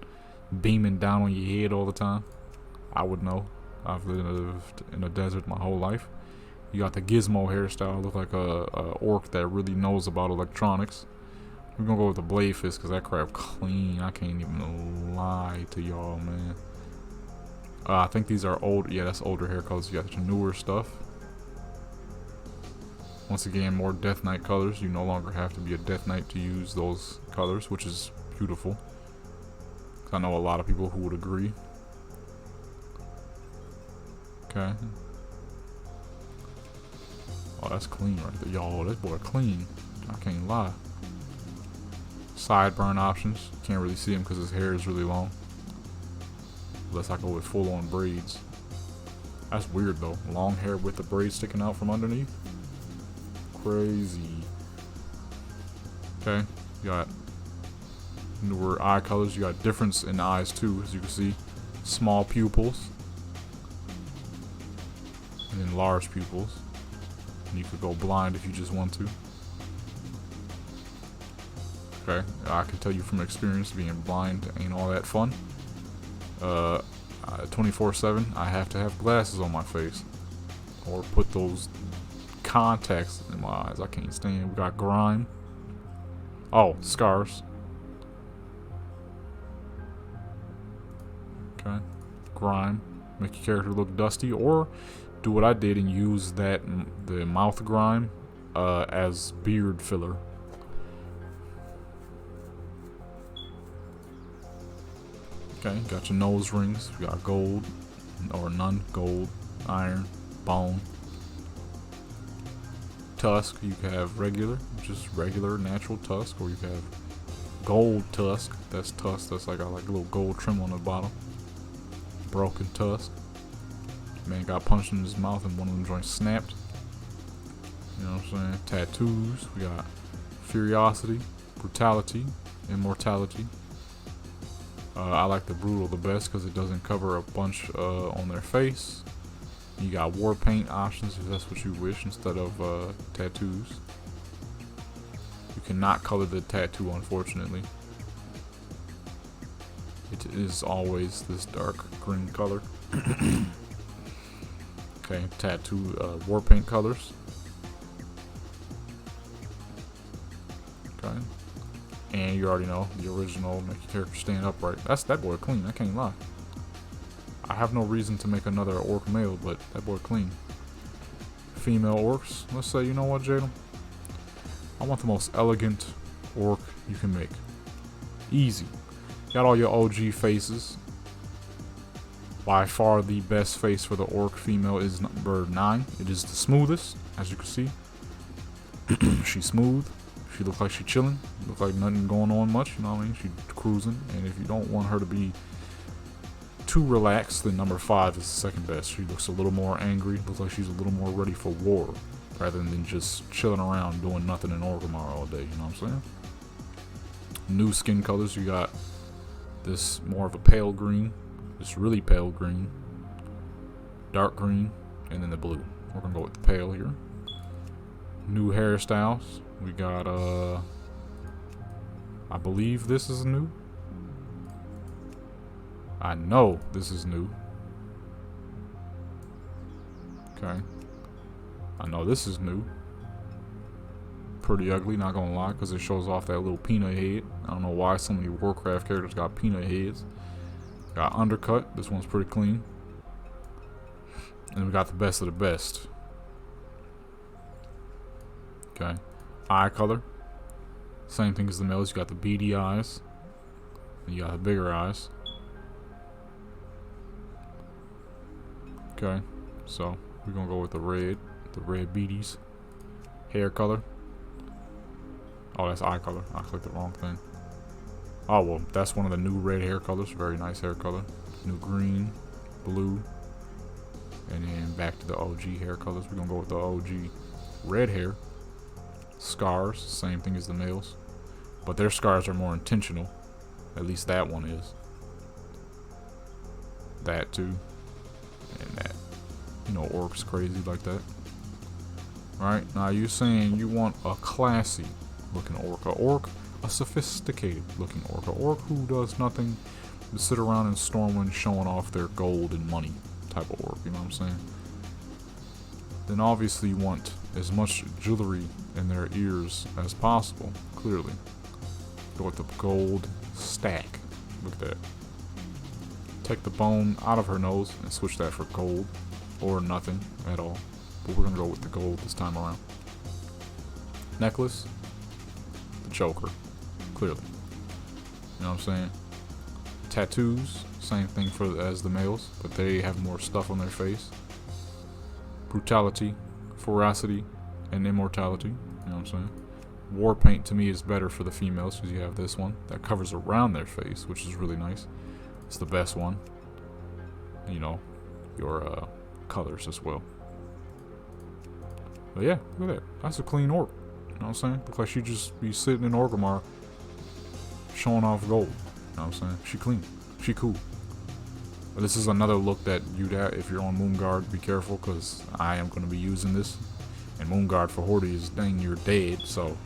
beaming down on your head all the time. I would know. I've lived in a desert my whole life. You got the Gizmo hairstyle. Look like a orc that really knows about electronics. We're gonna go with the Blade Fist because that crap clean. I can't even lie to y'all, man. I think these are old. Yeah, that's older hair colors. You got your newer stuff. Once again, more Death Knight colors. You no longer have to be a Death Knight to use those colors, which is beautiful. I know a lot of people who would agree. Okay. Oh, that's clean right there. Yo, this boy clean. I can't lie. Sideburn options. Can't really see him because his hair is really long. Unless I go with full-on braids. That's weird though. Long hair with the braids sticking out from underneath. Crazy. Okay. You got newer eye colors. You got difference in the eyes too, as you can see. Small pupils. And then large pupils. And you could go blind if you just want to. Okay, I can tell you from experience, being blind ain't all that fun. 24/7, I have to have glasses on my face. Or put those contacts in my eyes. I can't stand. We got grime. Oh, scars. Okay, grime. Make your character look dusty. Or do what I did and use that, the mouth grime, as beard filler. Okay, got your nose rings. We got gold, or none, gold, iron, bone. tusk. You can have regular, just regular natural tusk, or you can have gold tusk. That's tusk that's like got like a little gold trim on the bottom. Broken tusk. Man got punched in his mouth and one of them joints snapped. You know what I'm saying? Tattoos. We got Furiosity, Brutality, Immortality. I like the Brutal the best because it doesn't cover a bunch on their face. You got war paint options if that's what you wish instead of tattoos. You cannot color the tattoo, unfortunately. It is always this dark green color. Okay, tattoo war paint colors. Okay. And you already know the original, make your character stand upright. That boy clean, I can't lie. I have no reason to make another orc male, but that boy clean. Female orcs. Let's say, you know what, Jadam? I want the most elegant orc you can make. Easy. Got all your OG faces. By far the best face for the orc female is number 9. It is the smoothest, as you can see. She's smooth. She looks like she's chilling. Looks like nothing going on much, you know what I mean? She's cruising. And if you don't want her to be too relaxed, then number 5 is the second best. She looks a little more angry. Looks like she's a little more ready for war, rather than just chilling around doing nothing in Orgrimmar all day, you know what I'm saying? New skin colors, you got this more of a pale green, this really pale green, dark green, and then the blue. We're gonna go with the pale here. New hairstyles. We got I believe this is new. I know this is new. Okay. I know this is new. Pretty ugly, not gonna lie, because it shows off that little peanut head. I don't know why so many Warcraft characters got peanut heads. Got undercut. This one's pretty clean. And we got the best of the best. Okay. Eye color. Same thing as the males. You got the beady eyes. And you got the bigger eyes. Okay. So we're gonna go with the red beadies. Hair color. Oh, that's eye color. I clicked the wrong thing. Oh, well, that's one of the new red hair colors. Very nice hair color. New green, blue, and then back to the OG hair colors. We're gonna go with the OG red hair. Scars, same thing as the males, but their scars are more intentional. At least that one is. That too, and that. You know, orcs crazy like that. Right now, you're saying you want a classy looking orc, a sophisticated looking orc, who does nothing but sit around in Stormwind showing off their gold and money type of orc, you know what I'm saying? Then obviously you want as much jewelry in their ears as possible, clearly. Go with the gold stack. Look at that. Take the bone out of her nose and switch that for gold, or nothing at all. But we're gonna go with the gold this time around. Necklace. Joker, clearly. You know what I'm saying? Tattoos, same thing as the males, but they have more stuff on their face. Brutality, ferocity, and immortality. You know what I'm saying? War paint to me is better for the females because you have this one that covers around their face, which is really nice. It's the best one. You know, your colors as well. But yeah, look at that. That's a clean orc. You know what I'm saying? Look like she just be sitting in Orgrimmar showing off gold. You know what I'm saying? She clean. She cool. But this is another look that you'd have if you're on Moonguard. Be careful, because I am going to be using this. And Moonguard for Horde is dang near dead, so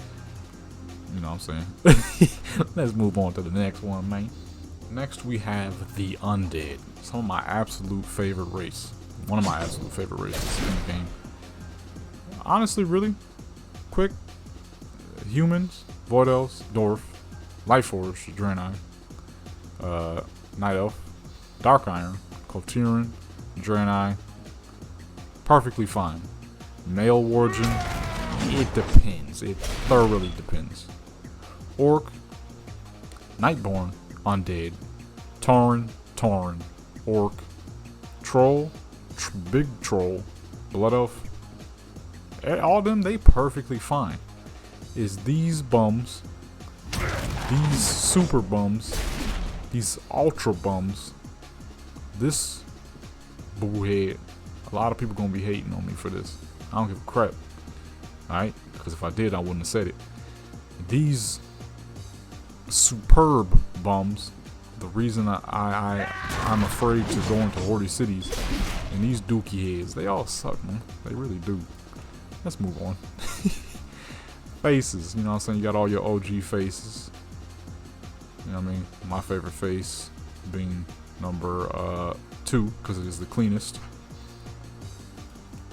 you know what I'm saying? Let's move on to the next one, man. Next we have the Undead. Some of my absolute favorite race. One of my absolute favorite races in the game. Honestly, really quick. Humans, Void Elves, Dorf, Lightforged, Draenei, Night Elf, Dark Iron, Tauren, Draenei, perfectly fine. Male Wargen, it depends. It thoroughly depends. Orc, Nightborn, Undead, Tauren, Orc, Troll, Big Troll, Blood Elf, All of them, they perfectly fine. Is these bums, these super bums, these ultra bums, this boo head. A lot of people gonna be hating on me for this. I don't give a crap. Alright? Because if I did, I wouldn't have said it. These superb bums, the reason I'm afraid to go into Hordy cities, and these dookie heads, they all suck, man. They really do. Let's move on. Faces, you know what I'm saying? You got all your OG faces. You know what I mean? My favorite face being number 2, because it is the cleanest.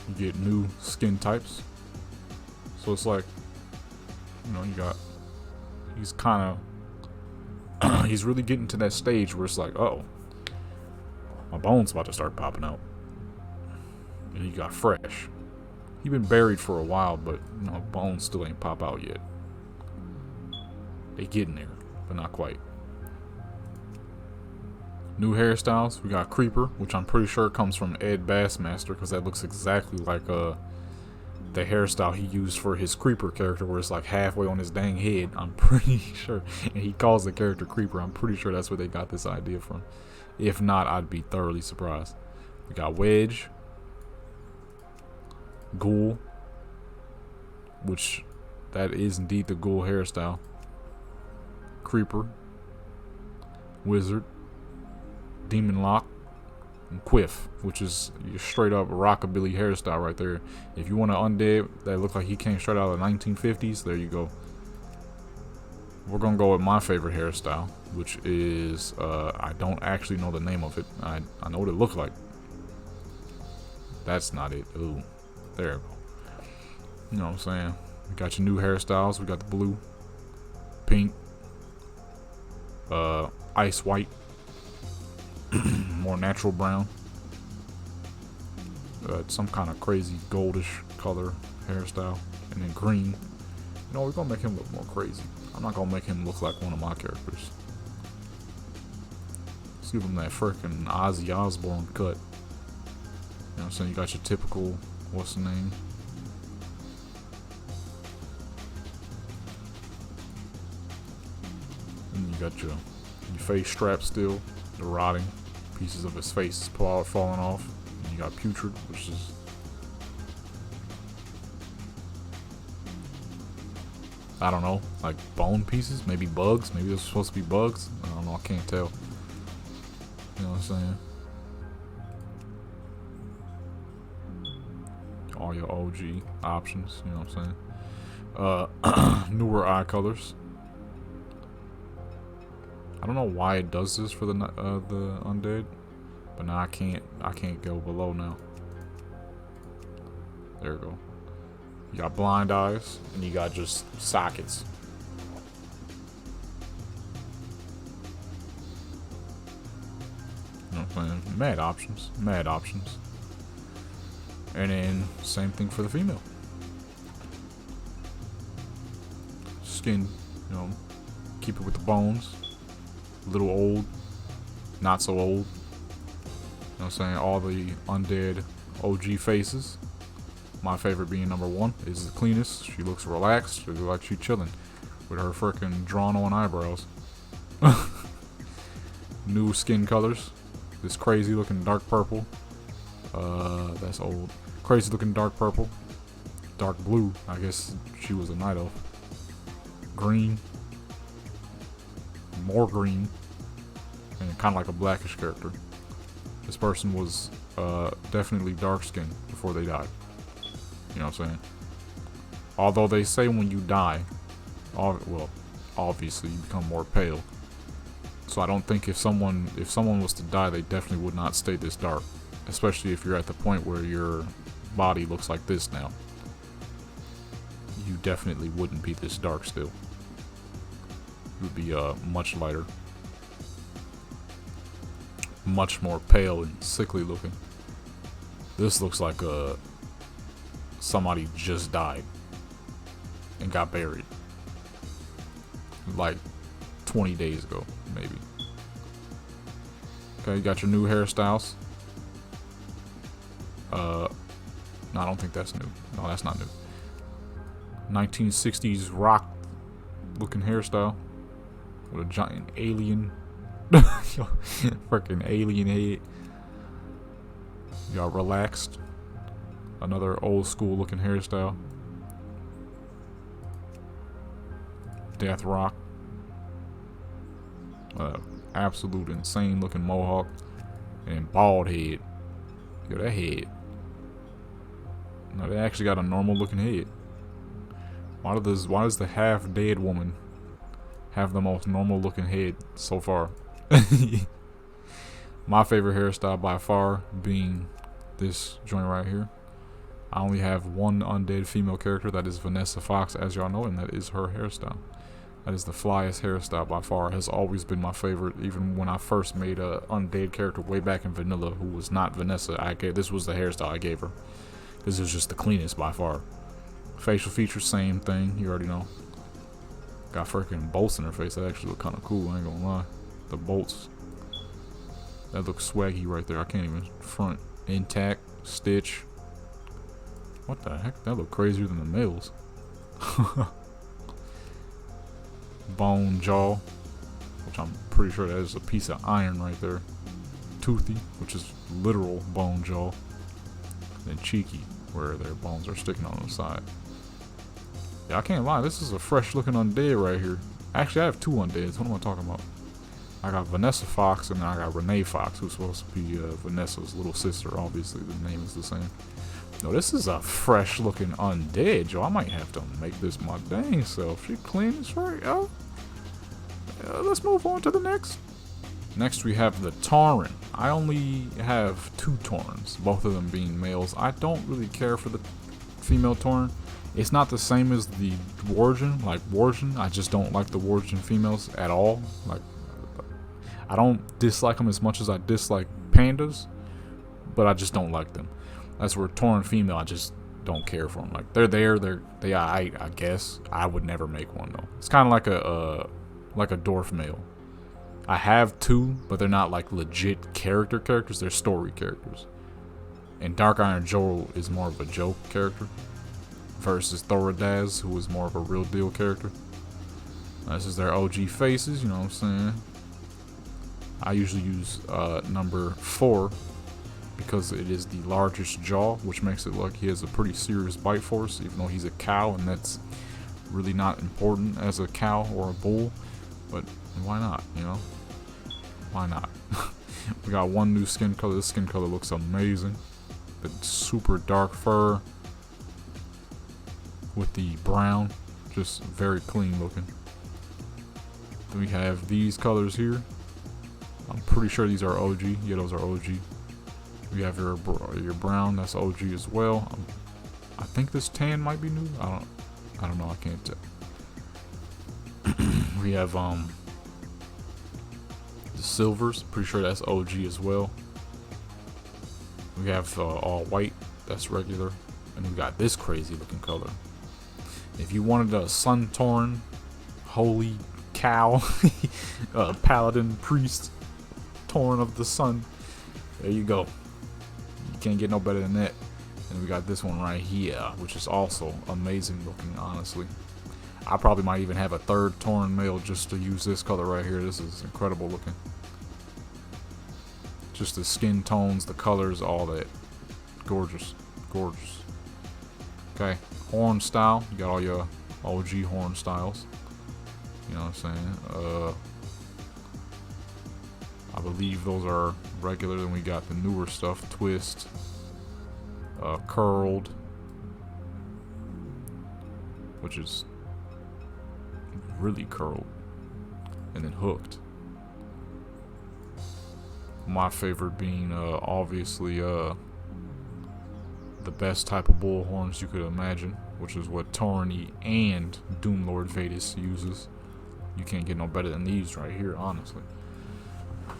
You get new skin types. So it's like, you know, you got, he's kind of, he's really getting to that stage where it's like, oh, my bone's about to start popping out. And he got fresh. He been buried for a while, but, you know, bones still ain't pop out yet. They getting there, but not quite. New hairstyles, we got Creeper, which I'm pretty sure comes from Ed Bassmaster, because that looks exactly like the hairstyle he used for his Creeper character, where it's like halfway on his dang head. I'm pretty sure, and he calls the character Creeper. I'm pretty sure that's where they got this idea from. If not, I'd be thoroughly surprised. We got Wedge, Ghoul, which that is indeed the Ghoul hairstyle. Creeper, Wizard, Demon Lock, and Quiff, which is your straight up rockabilly hairstyle right there. If you want an undead that look like he came straight out of the 1950s, there you go. We're gonna go with my favorite hairstyle, which is I don't actually know the name of it. I know what it looks like. That's not it. Ooh, there you go. You know what I'm saying? We got your new hairstyles. We got the blue, pink, ice white, more natural brown, some kind of crazy goldish color hairstyle, and then green. You know, we're gonna make him look more crazy. I'm not gonna make him look like one of my characters. Let's give him that freaking Ozzy Osbourne cut. You know what I'm saying? You got your typical, what's the name? And you got your face strap still, the rotting pieces of his face falling off. And you got Putrid, which is I don't know, like bone pieces, maybe bugs, maybe those are supposed to be bugs. I don't know, I can't tell. You know what I'm saying? All your OG options, you know what I'm saying? Newer eye colors. I don't know why it does this for the undead, but now I can't go below now. There we go. You got blind eyes, and you got just sockets. You know what I'm saying? Mad options, mad options. And then same thing for the female. Skin, you know, keep it with the bones. A little old, not so old. You know what I'm saying? All the undead OG faces. My favorite being number 1 is the cleanest. She looks relaxed. She looks like she's chilling with her freaking drawn on eyebrows. New skin colors. This crazy looking dark purple. That's old. Crazy looking dark purple. Dark blue. I guess she was a night elf. Green. More green, and kind of like a blackish character. This person was definitely dark skinned before they died. You know what I'm saying? Although they say when you die, well, obviously you become more pale. So I don't think if someone was to die, they definitely would not stay this dark. Especially if you're at the point where your body looks like this now. You definitely wouldn't be this dark still. Would be much lighter, much more pale and sickly looking. This looks like somebody just died and got buried like 20 days ago, maybe. Okay, you got your new hairstyles. No, I don't think that's new. No, that's not new. 1960s rock looking hairstyle with a giant alien freaking alien head. Y'all relaxed. Another old school looking hairstyle. Death rock. Absolute insane looking mohawk. And bald head. Yo, that head. No, they actually got a normal looking head. Why does the half dead woman have the most normal looking head so far? My favorite hairstyle by far being this joint right here. I only have one undead female character, that is Vanessa Fox, as y'all know, and that is her hairstyle. That is the flyest hairstyle by far. Has always been my favorite, even when I first made a undead character way back in vanilla who was not Vanessa. This was the hairstyle I gave her. This is just the cleanest by far. Facial features, same thing. You already know. Got freaking bolts in her face. That actually look kind of cool. I ain't gonna lie. The bolts. That looks swaggy right there. I can't even front. Intact. Stitch. What the heck? That look crazier than the males. Bone jaw. Which I'm pretty sure that is a piece of iron right there. Toothy. Which is literal bone jaw. And cheeky. Where their bones are sticking on the side. Yeah, I can't lie. This is a fresh looking undead right here. Actually, I have two undeads. What am I talking about? I got Vanessa Fox and then I got Renee Fox, who's supposed to be Vanessa's little sister. Obviously, the name is the same. No, this is a fresh looking undead, yo. I might have to make this my dang self. She clean as right, yo. Let's move on to the next. Next, we have the Tauren. I only have two Taurens, both of them being males. I don't really care for the female Tauren. It's not the same as the Wargen, like Wargen. I just don't like the Wargen females at all. Like, I don't dislike them as much as I dislike pandas, but I just don't like them. That's where Tauren female, I just don't care for them. Like, they're there, I guess. I would never make one though. It's kind of like a Dorf male. I have two, but they're not like legit characters. They're story characters. And Dark Iron Joel is more of a joke character versus Thoradaz, who is more of a real deal character. This is their OG faces, you know what I'm saying? I usually use number 4 because it is the largest jaw, which makes it look he has a pretty serious bite force, even though he's a cow, and that's really not important as a cow or a bull. But why not, you know? Why not? We got one new skin color. This skin color looks amazing. The super dark fur with the brown, just very clean looking. Then we have these colors here. I'm pretty sure these are OG. Yeah, those are OG. We have your brown. That's OG as well. I think this tan might be new. I don't know. I can't tell. We have the silvers. Pretty sure that's OG as well. We have all white. That's regular. And we got this crazy looking color. If you wanted a sun Tauren, holy cow, paladin priest Tauren of the sun, there you go. You can't get no better than that. And we got this one right here, which is also amazing looking, honestly. I probably might even have a third Tauren male just to use this color right here. This is incredible looking. Just the skin tones, the colors, all that. Gorgeous. Gorgeous. Okay, horn style. You got all your OG horn styles. You know what I'm saying? I believe those are regular. Then we got the newer stuff. Twist. Curled. Which is really curled. And then hooked. My favorite being obviously the best type of bull horns you could imagine, which is what Tauren and Doomlord Vadis uses. You can't get no better than these right here, honestly.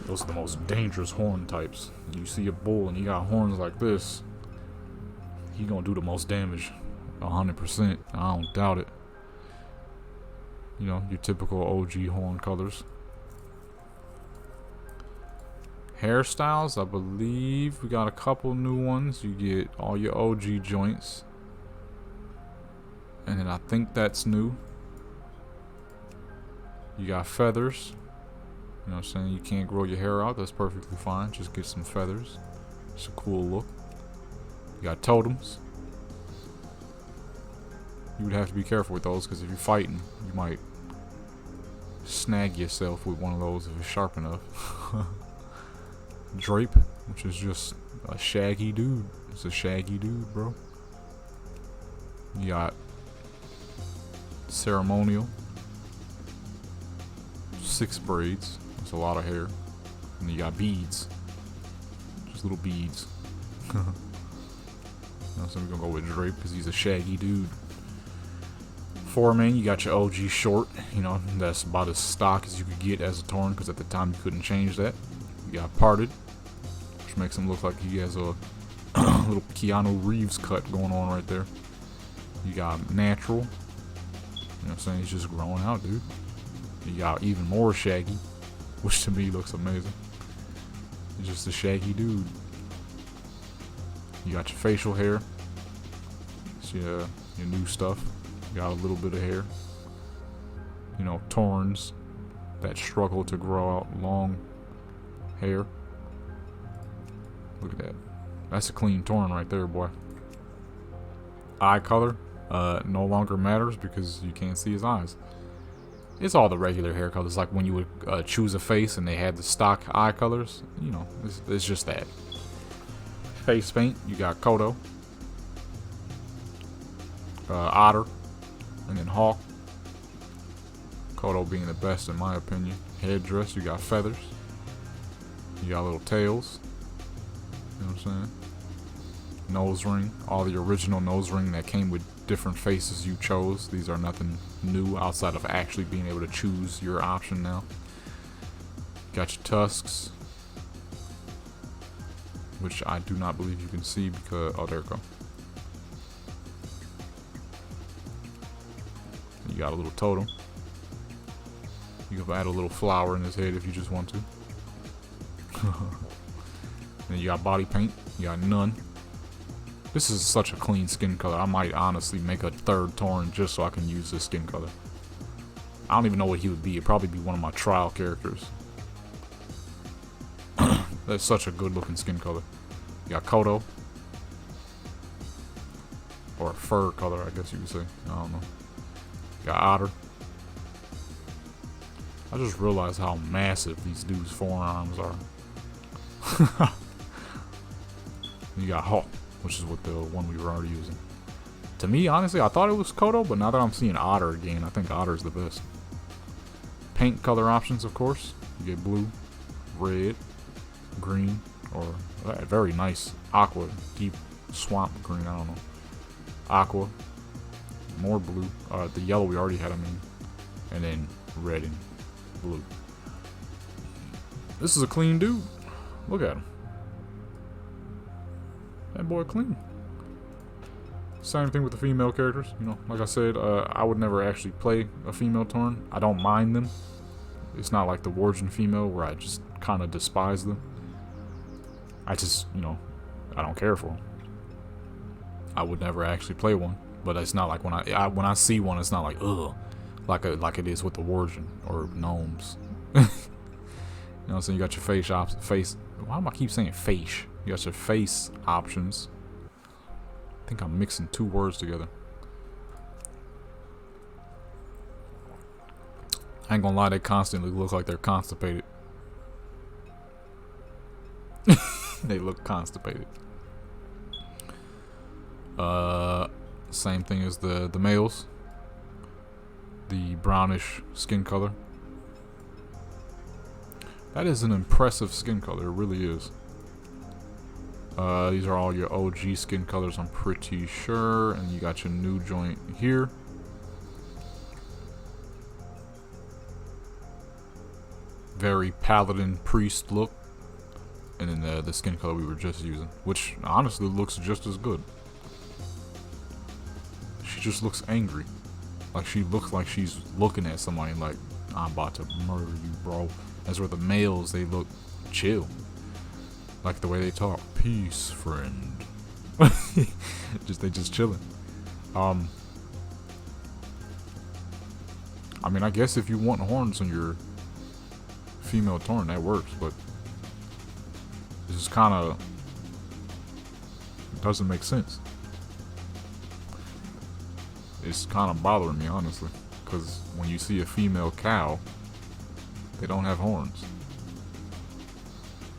Those are the most dangerous horn types. You see a bull and he got horns like this, he gonna do the most damage, 100%. I don't doubt it. You know, your typical OG horn colors. Hairstyles, I believe we got a couple new ones. You get all your OG joints. And then I think that's new. You got feathers. You know what I'm saying? You can't grow your hair out. That's perfectly fine. Just get some feathers. It's a cool look. You got totems. You would have to be careful with those because if you're fighting, you might snag yourself with one of those if it's sharp enough. Drape, which is just a shaggy dude. It's a shaggy dude, bro. You got ceremonial. 6 braids. That's a lot of hair. And you got beads. Just little beads. So we're gonna go with Drape because he's a shaggy dude. 4-man, you got your OG short. You know, that's about as stock as you could get as a Tauren because at the time you couldn't change that. You got parted, which makes him look like he has a little Keanu Reeves cut going on right there. You got natural. You know what I'm saying? He's just growing out, dude. You got even more shaggy, which to me looks amazing. He's just a shaggy dude. You got your facial hair. It's your new stuff. You got a little bit of hair. You know, Taurens that struggle to grow out long hair. Look at that. That's a clean Tauren right there, boy. Eye color no longer matters because you can't see his eyes. It's all the regular hair colors, like when you would choose a face and they had the stock eye colors. You know, it's just that. Face paint, you got Kodo, Otter, and then Hawk. Kodo being the best in my opinion. Headdress, you got feathers. You got little tails. You know what I'm saying? Nose ring, all the original nose ring that came with different faces you chose. These are nothing new outside of actually being able to choose your option now. Got your tusks, which I do not believe you can see because, oh, there we go. You got a little totem. You can add a little flower in his head if you just want to. Then you got body paint. You got none. This is such a clean skin color. I might honestly make a 3rd Tauren just so I can use this skin color. I don't even know what he would be. It'd probably be one of my trial characters. That's such a good looking skin color. You got Kodo. Or a fur color, I guess you could say. I don't know. You got Otter. I just realized how massive these dudes' forearms are. You got Hawk, which is what the one we were already using. To me, honestly, I thought it was Kodo, but now that I'm seeing Otter again, I think Otter's the best. Paint color options, of course. You get blue, red, green, or a very nice aqua, deep swamp green, I don't know. Aqua, more blue, the yellow we already had, I mean, and then red and blue. This is a clean dude. Look at him. That boy clean. Same thing with the female characters. You know, like I said, I would never actually play a female Tauren. I don't mind them. It's not like the Warden female where I just kind of despise them. I just, you know, I don't care for them. I would never actually play one. But it's not like when I see one, it's not like ugh, like it is with the Warden or Gnomes. You know what I'm saying? You got your face. Why do I keep saying face? You got your face options. I think I'm mixing 2 words together. I ain't gonna lie, they constantly look like they're constipated. They look constipated. Same thing as the males. The brownish skin color. That is an impressive skin color, it really is. These are all your OG skin colors, I'm pretty sure. And you got your new joint here. Very paladin priest look. And then the skin color we were just using, which honestly looks just as good. She just looks angry. Like she looks like she's looking at somebody like, I'm about to murder you, bro. As where the males, they look chill. Like the way they talk. Peace, friend. They just chilling. I mean, I guess if you want horns on your female Tauren, that works, but this is kind of doesn't make sense. It's kind of bothering me, honestly, because when you see a female cow, they don't have horns,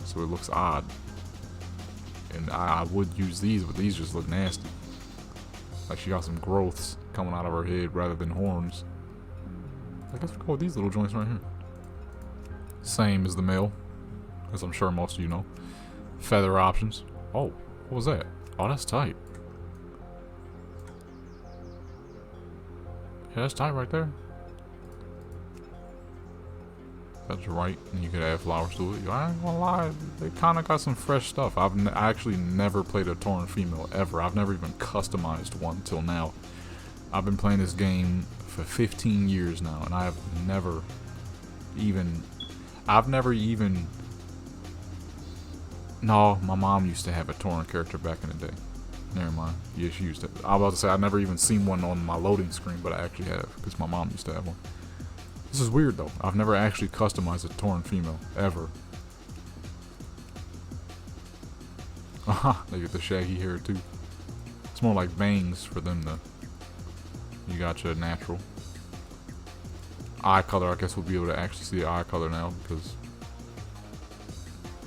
so it looks odd. And I would use these, but these just look nasty. Like she got some growths coming out of her head rather than horns. I guess we'll go with these little joints right here. Same as the male, as I'm sure most of you know. Feather options. Oh, what was that? Oh, that's tight. Yeah, that's tight right there. That's right, and you could add flowers to it. I ain't gonna lie, they kind of got some fresh stuff. I actually never played a Tauren female ever. I've never even customized one till now. I've been playing this game for 15 years now, and I've never even. No, my mom used to have a Tauren character back in the day. Never mind. Yeah, she used to. I was about to say I've never even seen one on my loading screen, but I actually have because my mom used to have one. This is weird though. I've never actually customized a Tauren female ever. Aha, they get the shaggy hair too. It's more like bangs for them though. You got your natural eye color. I guess we'll be able to actually see the eye color now because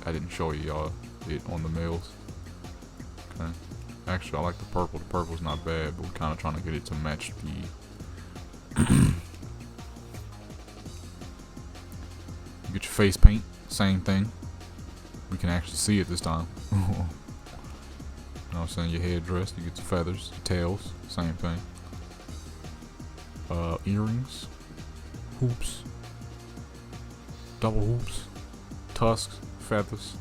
I didn't show y'all it on the males. Okay. Actually, I like the purple. The purple's not bad, but we're kind of trying to get it to match the. You get your face paint, same thing. We can actually see it this time. You know what I'm saying? Your headdress, you get your feathers, your tails, same thing. Earrings, hoops, double hoops, tusks, feathers.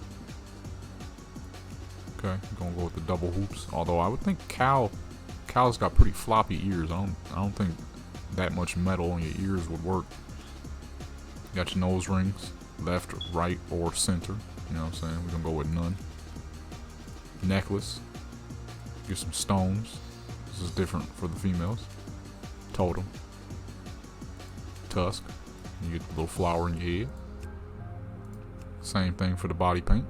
Okay, I'm gonna go with the double hoops. Although I would think cows got pretty floppy ears. I don't think that much metal on your ears would work. You got your nose rings, left, right, or center. You know what I'm saying? We're gonna go with none. Necklace. Get some stones. This is different for the females. Totem. Tusk. You get the little flower in your head. Same thing for the body paint.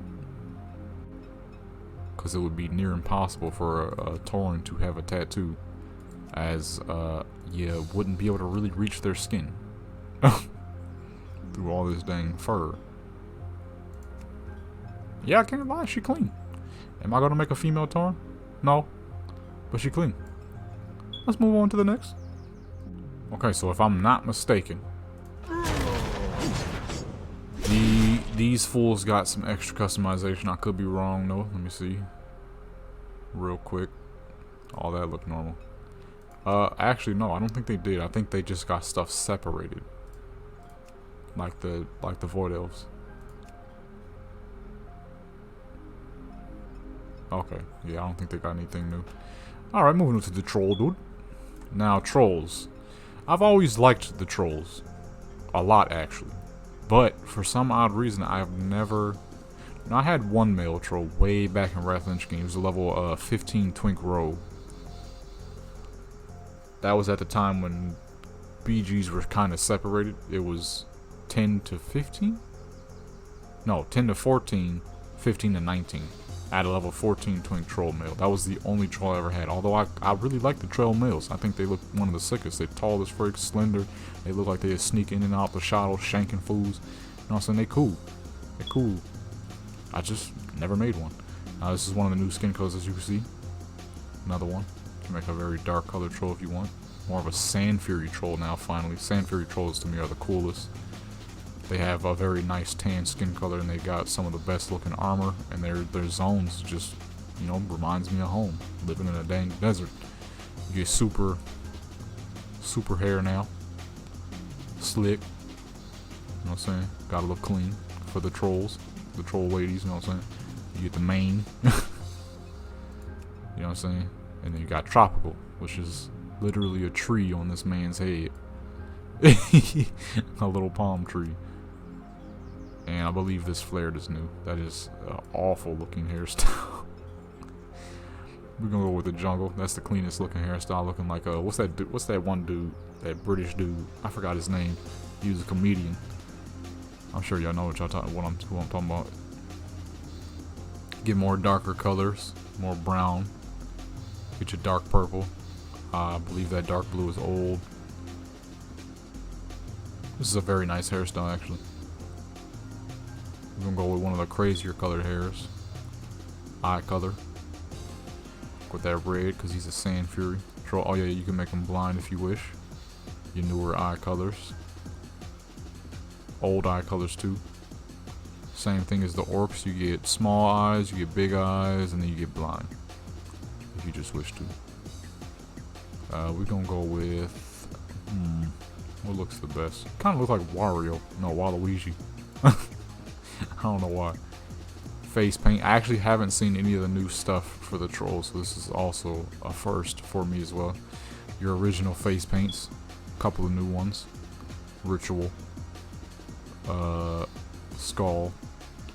Because it would be near impossible for a Tauren to have a tattoo, as you wouldn't be able to really reach their skin. Through all this dang fur. Yeah, I can't lie, she clean. Am I gonna make a female Tauren? No. But she clean. Let's move on to the next. Okay, so if I'm not mistaken, these fools got some extra customization. I could be wrong though. Let me see. Real quick. All that looked normal. Actually no, I don't think they did. I think they just got stuff separated. Like the Void Elves. Okay, yeah, I don't think they got anything new. Alright, moving on to the troll, dude. Now, trolls. I've always liked the trolls. A lot, actually. But, for some odd reason, I've never... Now, I had one male troll way back in Wrath Lynch game. It was a level 15 Twink Row. That was at the time when BGs were kind of separated. It was 10 to 15? No, 10 to 14, 15 to 19. At a level 14 Twink Troll male. That was the only troll I ever had. Although I really like the troll males. I think they look one of the sickest. They're tall as frick, slender. They look like they sneak in and out the shadows, shanking fools. You know what I'm saying? They cool. They're cool. I just never made one. This is one of the new skin colors, as you can see. Another one. You can make a very dark colored troll if you want. More of a Sand Fury troll now, finally. Sand Fury trolls to me are the coolest. They have a very nice tan skin color, and they got some of the best looking armor, and their zones just, you know, reminds me of home. Living in a dang desert. You get super hair now. Slick. You know what I'm saying? Gotta look clean for the trolls. The troll ladies, you know what I'm saying? You get the mane. You know what I'm saying? And then you got tropical, which is literally a tree on this man's head. A little palm tree. And I believe this flared is new. That is an awful looking hairstyle. We're gonna go with the jungle. That's the cleanest looking hairstyle, looking like what's that one dude, that British dude? I forgot his name. He was a comedian. I'm sure y'all know what I'm talking about. Get more darker colors, more brown. Get your dark purple. I believe that dark blue is old. This is a very nice hairstyle, actually. We're gonna go with one of the crazier colored hairs. Eye color. With that red, because he's a Sand Fury Troll. Oh yeah, you can make him blind if you wish. Your newer eye colors. Old eye colors too. Same thing as the orcs. You get small eyes, you get big eyes, and then you get blind. If you just wish to. We're gonna go with... what looks the best? Kind of looks like Wario. No, Waluigi. I don't know why. Face paint. I actually haven't seen any of the new stuff for the trolls, so this is also a first for me as well. Your original face paints. A couple of new ones. Ritual. Skull.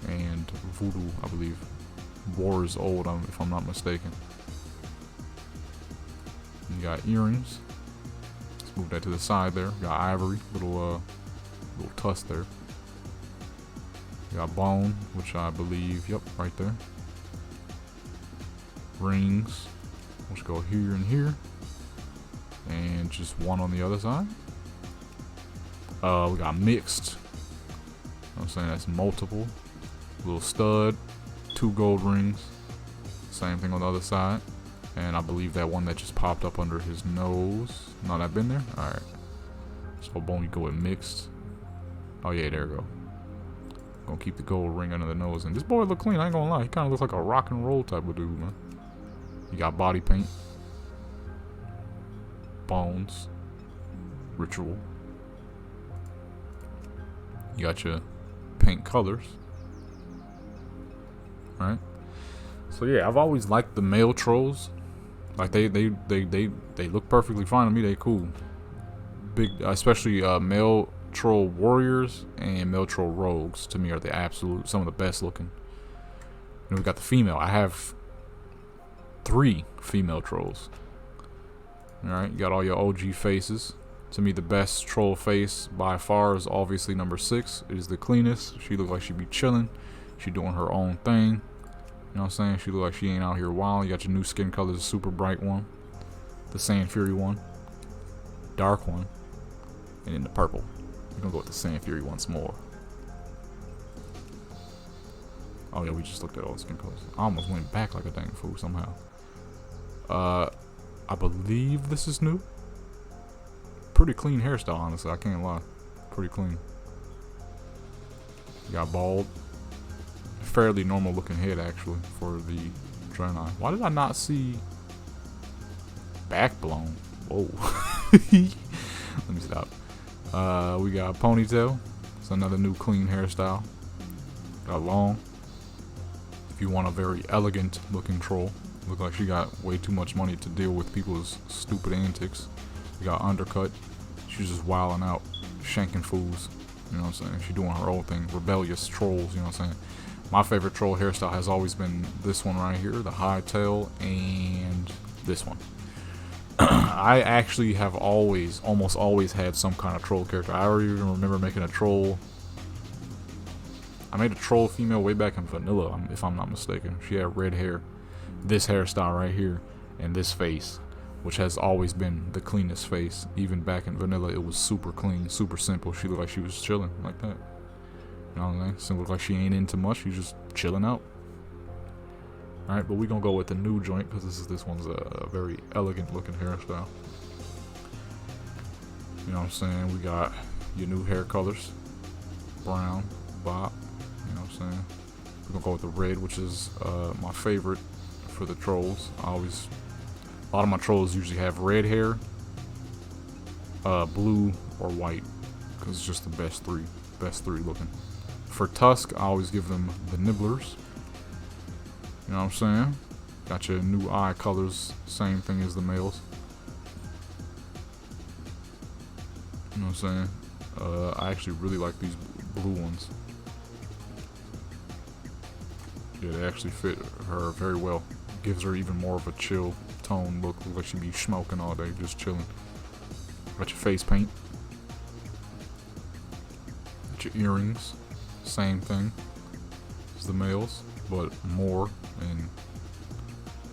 And Voodoo, I believe. War is old, if I'm not mistaken. You got earrings. Let's move that to the side there. You got ivory, little tusk there. You got bone, which I believe, yep, right there. Rings, which go here and here. And just one on the other side. We got mixed. You know what I'm saying? That's multiple. Little stud, 2 gold rings. Same thing on the other side. And I believe that one that just popped up under his nose. No, that been there? Alright. So boom, you go with mixed. Oh yeah, there we go. Gonna keep the gold ring under the nose. And this boy look clean, I ain't gonna lie. He kinda looks like a rock and roll type of dude, man. You got body paint. Bones. Ritual. You got your paint colors. Right? So yeah, I've always liked the male trolls. Like they look perfectly fine to me. They cool. Big, especially male troll warriors and male troll rogues. To me, are some of the best looking. And we got the female. I have 3 female trolls. All right, you got all your OG faces. To me, the best troll face by far is obviously number 6. It is the cleanest. She looks like she be chilling. She doing her own thing. You know what I'm saying? She look like she ain't out here wild. You got your new skin colors, super bright one. The Sand Fury one. Dark one. And then the purple. We're gonna go with the Sand Fury once more. Oh yeah, we just looked at all the skin colors. I almost went back like a dang fool somehow. I believe this is new. Pretty clean hairstyle, honestly. I can't lie. Pretty clean. You got bald. Fairly normal looking head actually for the Draenei. Why did I not see back blown? Whoa. Let me stop. We got Ponytail. It's another new clean hairstyle. Got long. If you want a very elegant looking troll. Look like she got way too much money to deal with people's stupid antics. You got undercut. She's just wilding out, shanking fools. You know what I'm saying? She doing her own thing. Rebellious trolls, you know what I'm saying? My favorite troll hairstyle has always been this one right here, the high tail, and this one. I actually have almost always had some kind of troll character. I already even remember making a troll. I made a troll female way back in vanilla, if I'm not mistaken. She had red hair, this hairstyle right here, and this face, which has always been the cleanest face. Even back in vanilla, it was super clean, super simple. She looked like she was chilling like that. You know what I'm saying? She looked like she ain't into much. She's just chilling out. Alright, but we're gonna go with the new joint because this one's a very elegant looking hairstyle. You know what I'm saying? We got your new hair colors. Brown, bop. You know what I'm saying? We're gonna go with the red, which is my favorite for the trolls. A lot of my trolls usually have red hair, blue, or white. Because it's just the best three looking. For Tusk, I always give them the Nibblers. You know what I'm saying? Got your new eye colors, same thing as the males. You know what I'm saying? I actually really like these blue ones. Yeah, they actually fit her very well. Gives her even more of a chill tone look, like she'd be smoking all day, just chilling. Got your face paint. Got your earrings. Same thing as the males, but more and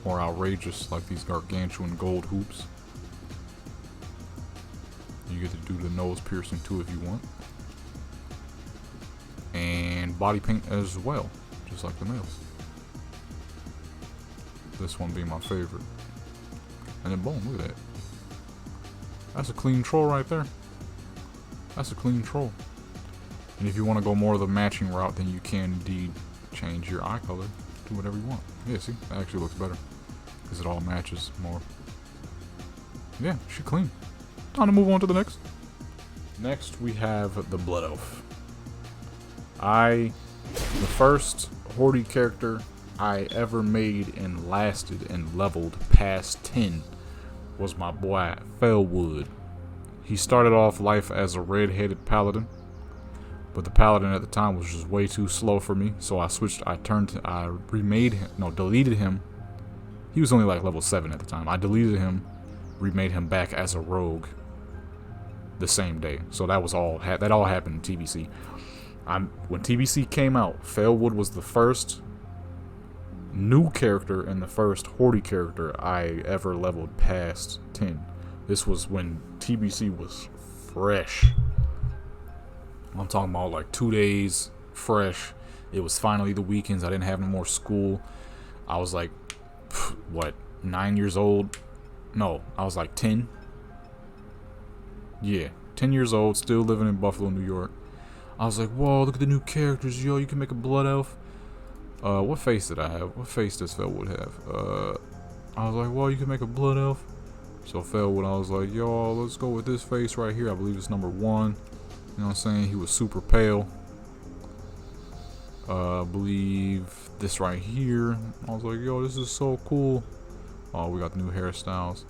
more outrageous, like these gargantuan gold hoops. You get to do the nose piercing too if you want. And body paint as well, just like the males. This one being my favorite. And then boom, look at that. That's a clean troll right there. That's a clean troll. And if you want to go more of the matching route, then you can indeed change your eye color to whatever you want. Yeah, see, that actually looks better. Because it all matches more. Yeah, she's clean. Time to move on to the next. Next, we have the Blood Elf. The first Horde character I ever made and lasted and leveled past 10 was my boy Felwood. He started off life as a red-headed paladin, but the paladin at the time was just way too slow for me, so deleted him. He was only like level 7 at the time. I deleted him, remade him back as a rogue the same day. So that was all that all happened in TBC. When TBC came out, Felwood was the first new character and the first Horde character I ever leveled past 10. This was when TBC was fresh. I'm talking about like 2 days fresh. It was finally the weekends. I didn't have no more school. I was like, what, 9 years old? No, I was like 10. Yeah, 10 years old, still living in Buffalo, New York. I was like, whoa, look at the new characters, yo, you can make a blood elf. What face did I have? What face does Felwood have? I was like, whoa, you can make a blood elf. So Felwood, I was like, yo, let's go with this face right here. I believe it's number 1. You know what I'm saying? He was super pale. I believe this right here. I was like, yo, this is so cool. Oh, we got the new hairstyles.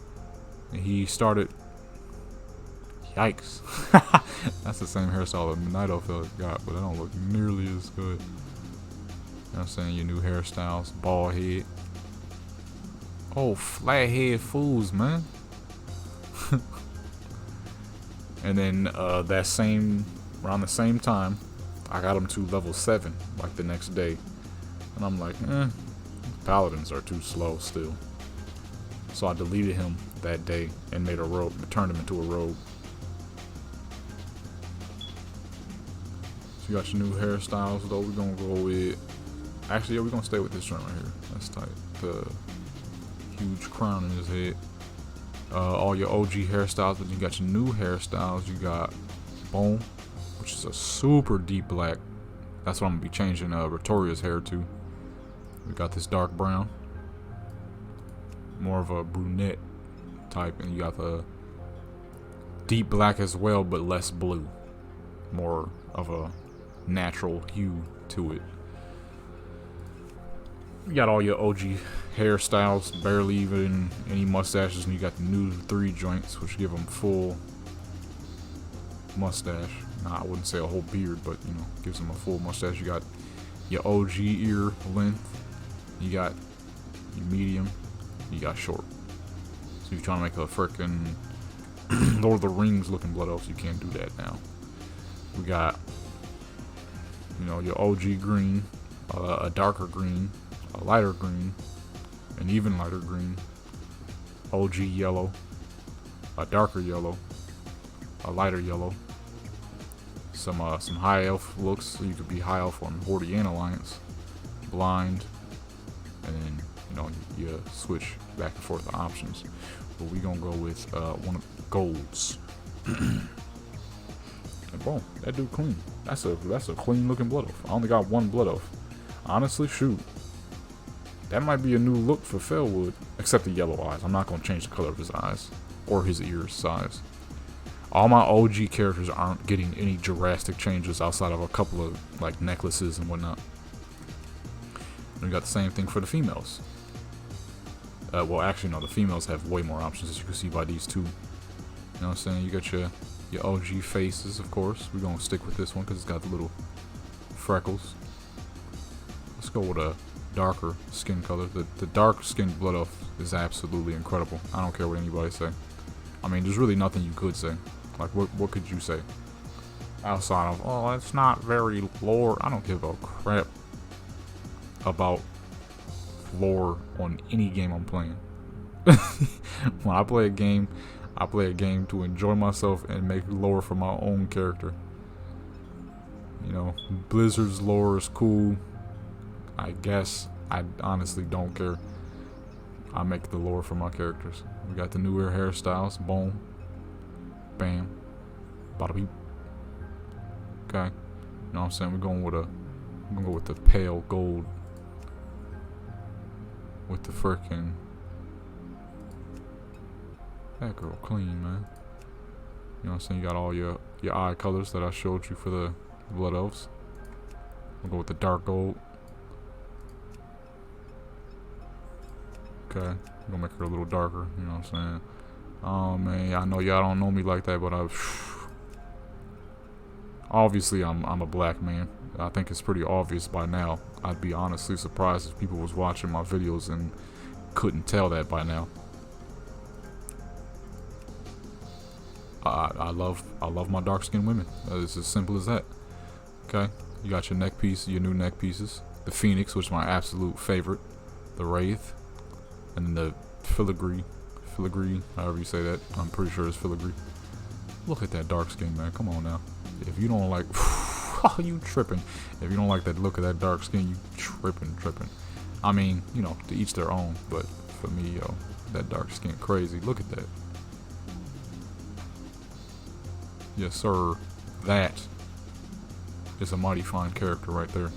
And he started... Yikes. That's the same hairstyle that Night Elf got, but it don't look nearly as good. You know what I'm saying? Your new hairstyles. Bald head. Oh, flat head fools, man. And then around the same time, I got him to level 7, like the next day. And I'm like, paladins are too slow still. So I deleted him that day and made a rogue, turned him into a rogue. So you got your new hairstyles though. We're gonna go with, actually, yeah, we're gonna stay with this joint right here. That's tight. The huge crown in his head. All your OG hairstyles, but you got your new hairstyles. You got Bone, which is a super deep black. That's what I'm gonna be changing Retoria's hair to. We got this dark brown, more of a brunette type, and you got the deep black as well, but less blue, more of a natural hue to it. You got all your OG hairstyles, barely even any mustaches, and you got the new 3 joints, which give them full mustache. Nah, I wouldn't say a whole beard, but you know, gives them a full mustache. You got your OG ear length, you got your medium, you got short. So you're trying to make a frickin' Lord of the Rings looking blood elf, you can't do that now. We got, you know, your OG green, a darker green, a lighter green, an even lighter green, OG yellow, a darker yellow, a lighter yellow, some high elf looks, so you could be high elf on Horde and Alliance, blind, and then, you know, you switch back and forth the options. But we gonna go with one of the golds. And boom, that dude clean. That's a clean looking blood elf. I only got 1 blood elf. Honestly, shoot, that might be a new look for Felwood, except the yellow eyes. I'm not gonna change the color of his eyes or his ears size. All my OG characters aren't getting any drastic changes outside of a couple of like necklaces and whatnot. And we got the same thing for the females. Well, actually, no, the females have way more options, as you can see by these 2. You know what I'm saying? You got your OG faces, of course. We're gonna stick with this one because it's got the little freckles. Let's go with a darker skin color. The dark skinned blood elf is absolutely incredible. I don't care what anybody say. I mean, there's really nothing you could say. Like, what could you say? Outside of, oh, it's not very lore. I don't give a crap about lore on any game I'm playing. When I play a game to enjoy myself and make lore for my own character. You know, Blizzard's lore is cool, I guess. I honestly don't care. I make the lore for my characters. We got the newer hairstyles. Boom. Bam. Bada beep. Okay. You know what I'm saying? I'm gonna go with the pale gold. With the frickin'. That girl clean, man. You know what I'm saying? You got all your eye colors that I showed you for the blood elves. We'll go with the dark gold. Okay. I'm gonna make her a little darker, you know what I'm saying? Oh man, I know y'all don't know me like that, but obviously I'm a black man. I think it's pretty obvious by now. I'd be honestly surprised if people was watching my videos and couldn't tell that by now. I love my dark skinned women. It's as simple as that. Okay, you got your neck piece, your new neck pieces. The Phoenix, which is my absolute favorite. The Wraith, and then the filigree, however you say that. I'm pretty sure it's filigree. Look at that dark skin, man. Come on now. If you don't like, oh, you tripping. If you don't like that look of that dark skin, you tripping. I mean, you know, to each their own. But for me, yo, that dark skin, crazy. Look at that. Yes, sir. That is a mighty fine character right there.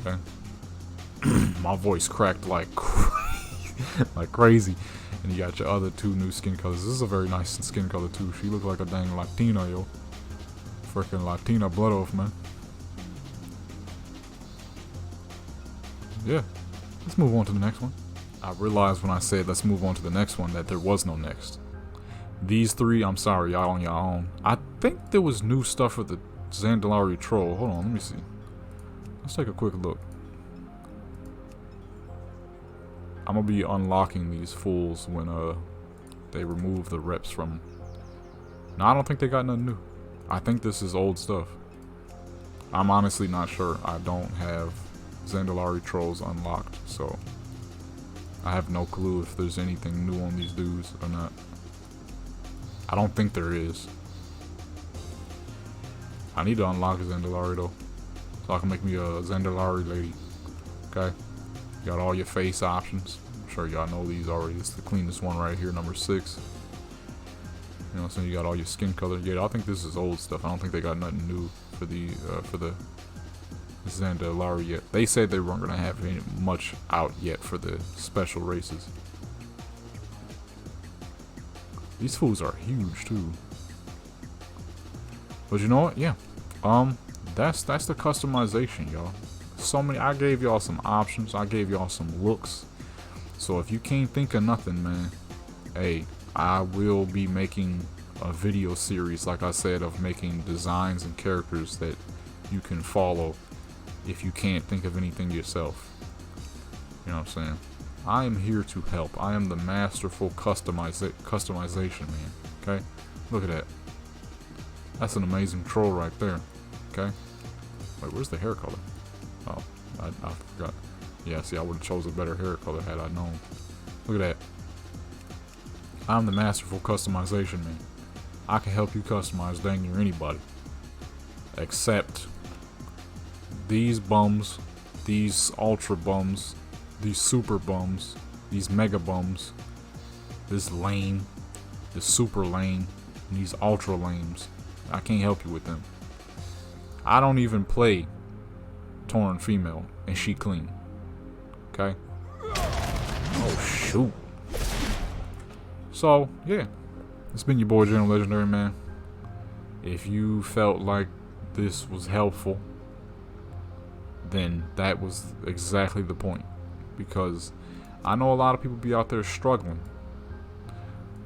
Okay. My voice cracked like crazy. And you got your other two new skin colors. This is a very nice skin color too. She looked like a dang Latina, yo. Freaking Latina blood elf, man. Yeah. Let's move on to the next one. I realized when I said let's move on to the next one that there was no next. These three, I'm sorry, y'all on your own. I think there was new stuff for the Zandalari Troll. Hold on, let me see. Let's take a quick look. I'm gonna be unlocking these fools when they remove the reps from. No, I don't think they got nothing new. I think this is old stuff. I'm honestly not sure. I don't have Zandalari Trolls unlocked, so I have no clue if there's anything new on these dudes or not. I don't think there is. I need to unlock Zandalari though, so I can make me a Zandalari lady. Okay. You got all your face options. I'm sure y'all know these already. It's the cleanest one right here, number 6. You know what I'm saying? You got all your skin color. Yeah, I think this is old stuff. I don't think they got nothing new for the Zandalari yet. They said they weren't gonna have much out yet for the special races. These fools are huge too. But you know what? Yeah. That's the customization, y'all. So many. I gave y'all some options. I gave y'all some looks. So if you can't think of nothing, man, hey, I will be making a video series, like I said, of making designs and characters that you can follow if you can't think of anything yourself. You know what I'm saying? I am here to help. I am the masterful customization man. Okay? Look at that. That's an amazing troll right there. Okay? Wait, where's the hair color? Oh, I forgot. Yeah, see, I would have chose a better hair color had I known. Look at that. I'm the masterful customization man. I can help you customize dang near anybody. Except these bums, these ultra bums, these super bums, these mega bums, this lame, this super lame, and these ultra lames. I can't help you with them. I don't even play Tauren female, and she clean. Okay? Oh, shoot. So, yeah. It's been your boy, General Legendary, man. If you felt like this was helpful, then that was exactly the point. Because I know a lot of people be out there struggling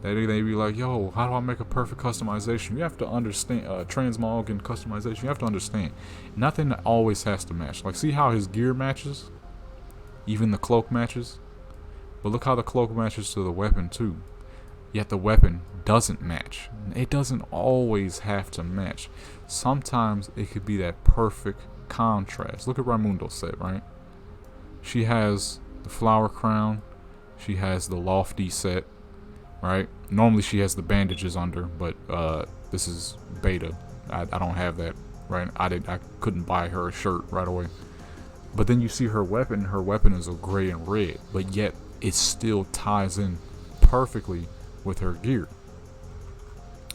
They be like, yo, how do I make a perfect customization? You have to understand, transmog and customization. You have to understand, nothing always has to match. Like, see how his gear matches? Even the cloak matches? But look how the cloak matches to the weapon too. Yet the weapon doesn't match. It doesn't always have to match. Sometimes it could be that perfect contrast. Look at Raimundo's set, right? She has the flower crown. She has the lofty set. Right? Normally she has the bandages under, but this is beta. I don't have that, right? I couldn't buy her a shirt right away. But then you see her weapon. Her weapon is a gray and red, but yet it still ties in perfectly with her gear.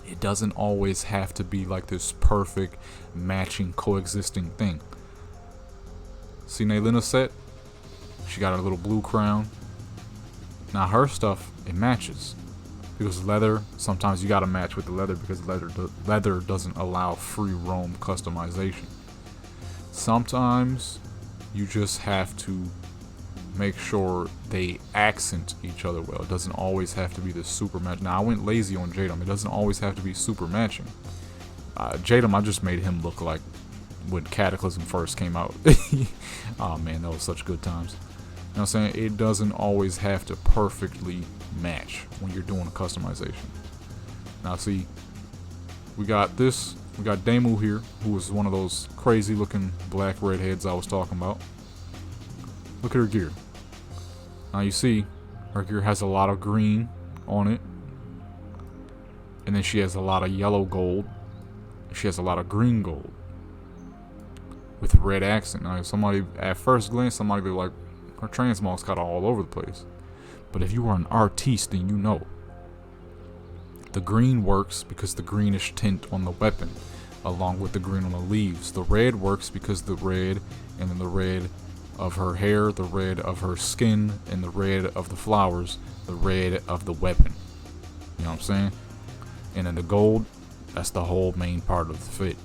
It doesn't always have to be like this perfect matching coexisting thing. See Naylina's set? She got her little blue crown. Now her stuff, it matches. Because leather, sometimes you gotta match with the leather because leather doesn't allow free roam customization. Sometimes you just have to make sure they accent each other well. It doesn't always have to be this super match. Now I went lazy on Jadam. It doesn't always have to be super matching. Jadam, I just made him look like when Cataclysm first came out. Oh man, that was such good times. You know what I'm saying? It doesn't always have to perfectly match when you're doing a customization. Now see, we got this. We got Damu here, who is one of those crazy looking black redheads I was talking about. Look at her gear. Now you see, her gear has a lot of green on it. And then she has a lot of yellow gold. She has a lot of green gold. With red accent. Now somebody, at first glance, somebody be like, her transmog's kind of all over the place. But if you are an artiste, then you know. The green works because the greenish tint on the weapon, along with the green on the leaves. The red works because the red, and then the red of her hair, the red of her skin, and the red of the flowers, the red of the weapon. You know what I'm saying? And then the gold, that's the whole main part of the fit.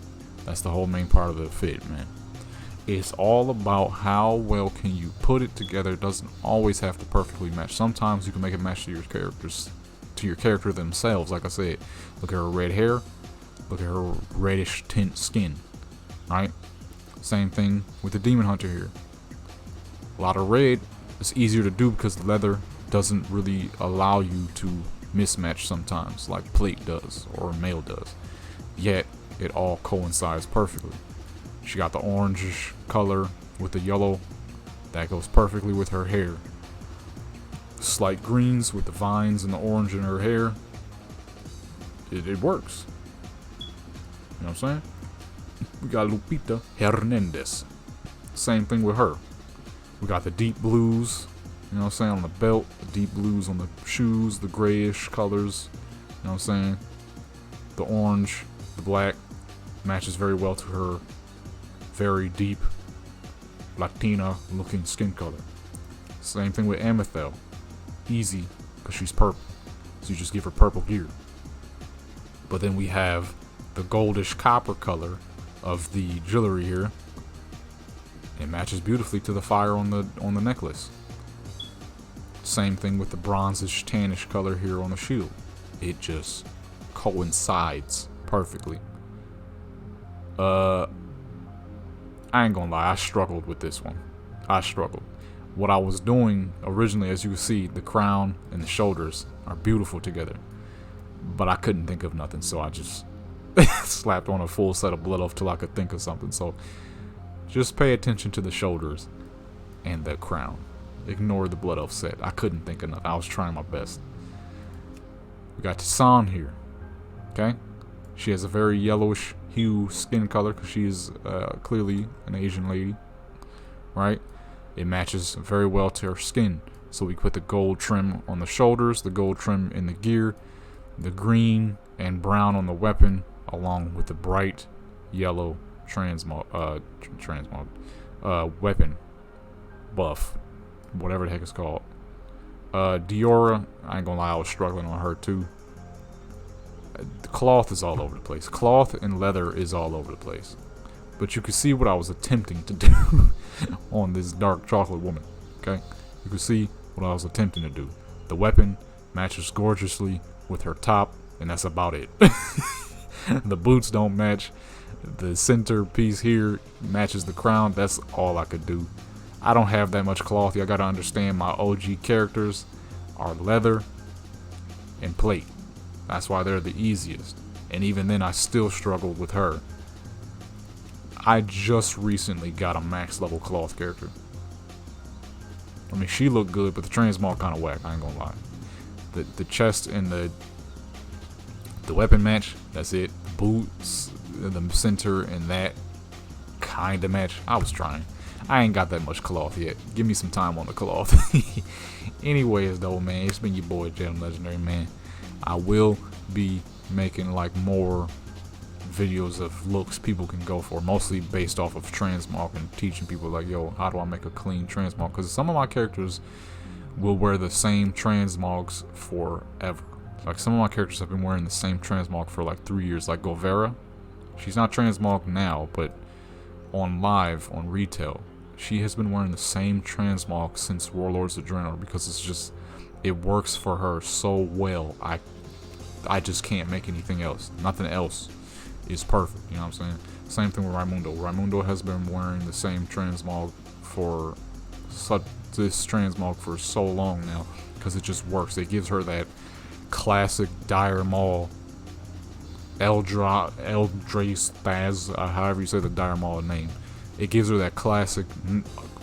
That's the whole main part of the fit, man. It's all about how well can you put it together. It doesn't always have to perfectly match. Sometimes you can make it match to your characters, to your character themselves. Like I said, look at her red hair, look at her reddish tint skin, right? Same thing with the demon hunter here. A lot of red. It's easier to do because leather doesn't really allow you to mismatch sometimes, like plate does or mail does. Yet it all coincides perfectly. She got the orangish color with the yellow. That goes perfectly with her hair. Slight greens with the vines and the orange in her hair. It works. You know what I'm saying? We got Lupita Hernandez. Same thing with her. We got the deep blues, you know what I'm saying, on the belt. The deep blues on the shoes. The grayish colors. You know what I'm saying? The orange, the black matches very well to her very deep Latina looking skin color. Same thing with Amethel. Easy, because she's purple. So you just give her purple gear. But then we have the goldish copper color of the jewelry here. It matches beautifully to the fire on the necklace. Same thing with the bronzish tannish color here on the shield. It just coincides perfectly. I ain't gonna lie, I struggled with this one. I struggled. What I was doing originally, as you can see, the crown and the shoulders are beautiful together. But I couldn't think of nothing, so I just slapped on a full set of blood off till I could think of something. So just pay attention to the shoulders and the crown. Ignore the blood elf set. I couldn't think of nothing. I was trying my best. We got Tisan here. Okay? She has a very yellowish hue skin color because she is clearly an Asian lady. Right? It matches very well to her skin. So we put the gold trim on the shoulders, the gold trim in the gear, the green and brown on the weapon, along with the bright yellow weapon buff, whatever the heck it's called. Diora, I ain't gonna lie, I was struggling on her too. The cloth is all over the place. Cloth and leather is all over the place. But you can see what I was attempting to do on this dark chocolate woman. Okay, you can see what I was attempting to do. The weapon matches gorgeously with her top, and that's about it. The boots don't match. The center piece here matches the crown. That's all I could do. I don't have that much cloth. Y'all gotta understand, my OG characters are leather and plate. That's why they're the easiest. And even then, I still struggled with her. I just recently got a max level cloth character. I mean, she looked good, but the transmog kind of whack. I ain't gonna lie. The chest and the weapon match. That's it. The boots, the center, and that kind of match. I was trying. I ain't got that much cloth yet. Give me some time on the cloth. Anyways, though, man, it's been your boy, Jalen Legendary, man. I will be making like more videos of looks people can go for, mostly based off of transmog and teaching people like, yo, how do I make a clean transmog? Because some of my characters will wear the same transmogs forever. Like, some of my characters have been wearing the same transmog for like 3 years. Like Govera, she's not transmog now, but on live, on retail, she has been wearing the same transmog since Warlords of Draenor, because it's just, it works for her so well. I just can't make anything else. Nothing else is perfect, you know what I'm saying? Same thing with Raimundo. Raimundo has been wearing the same transmog for so long now, because it just works. It gives her that classic Dire Maul, Eldrace Thaz, however you say the Dire Maul name. It gives her that classic,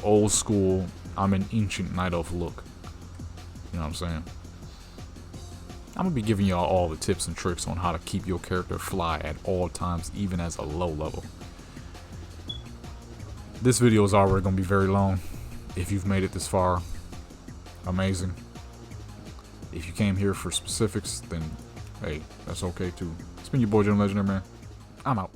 old school, I'm an ancient night elf look. You know what I'm saying? I'm going to be giving y'all all the tips and tricks on how to keep your character fly at all times, even as a low level. This video is already going to be very long. If you've made it this far, amazing. If you came here for specifics, then hey, that's okay too. It's been your boy, Jalen Legendary, man. I'm out.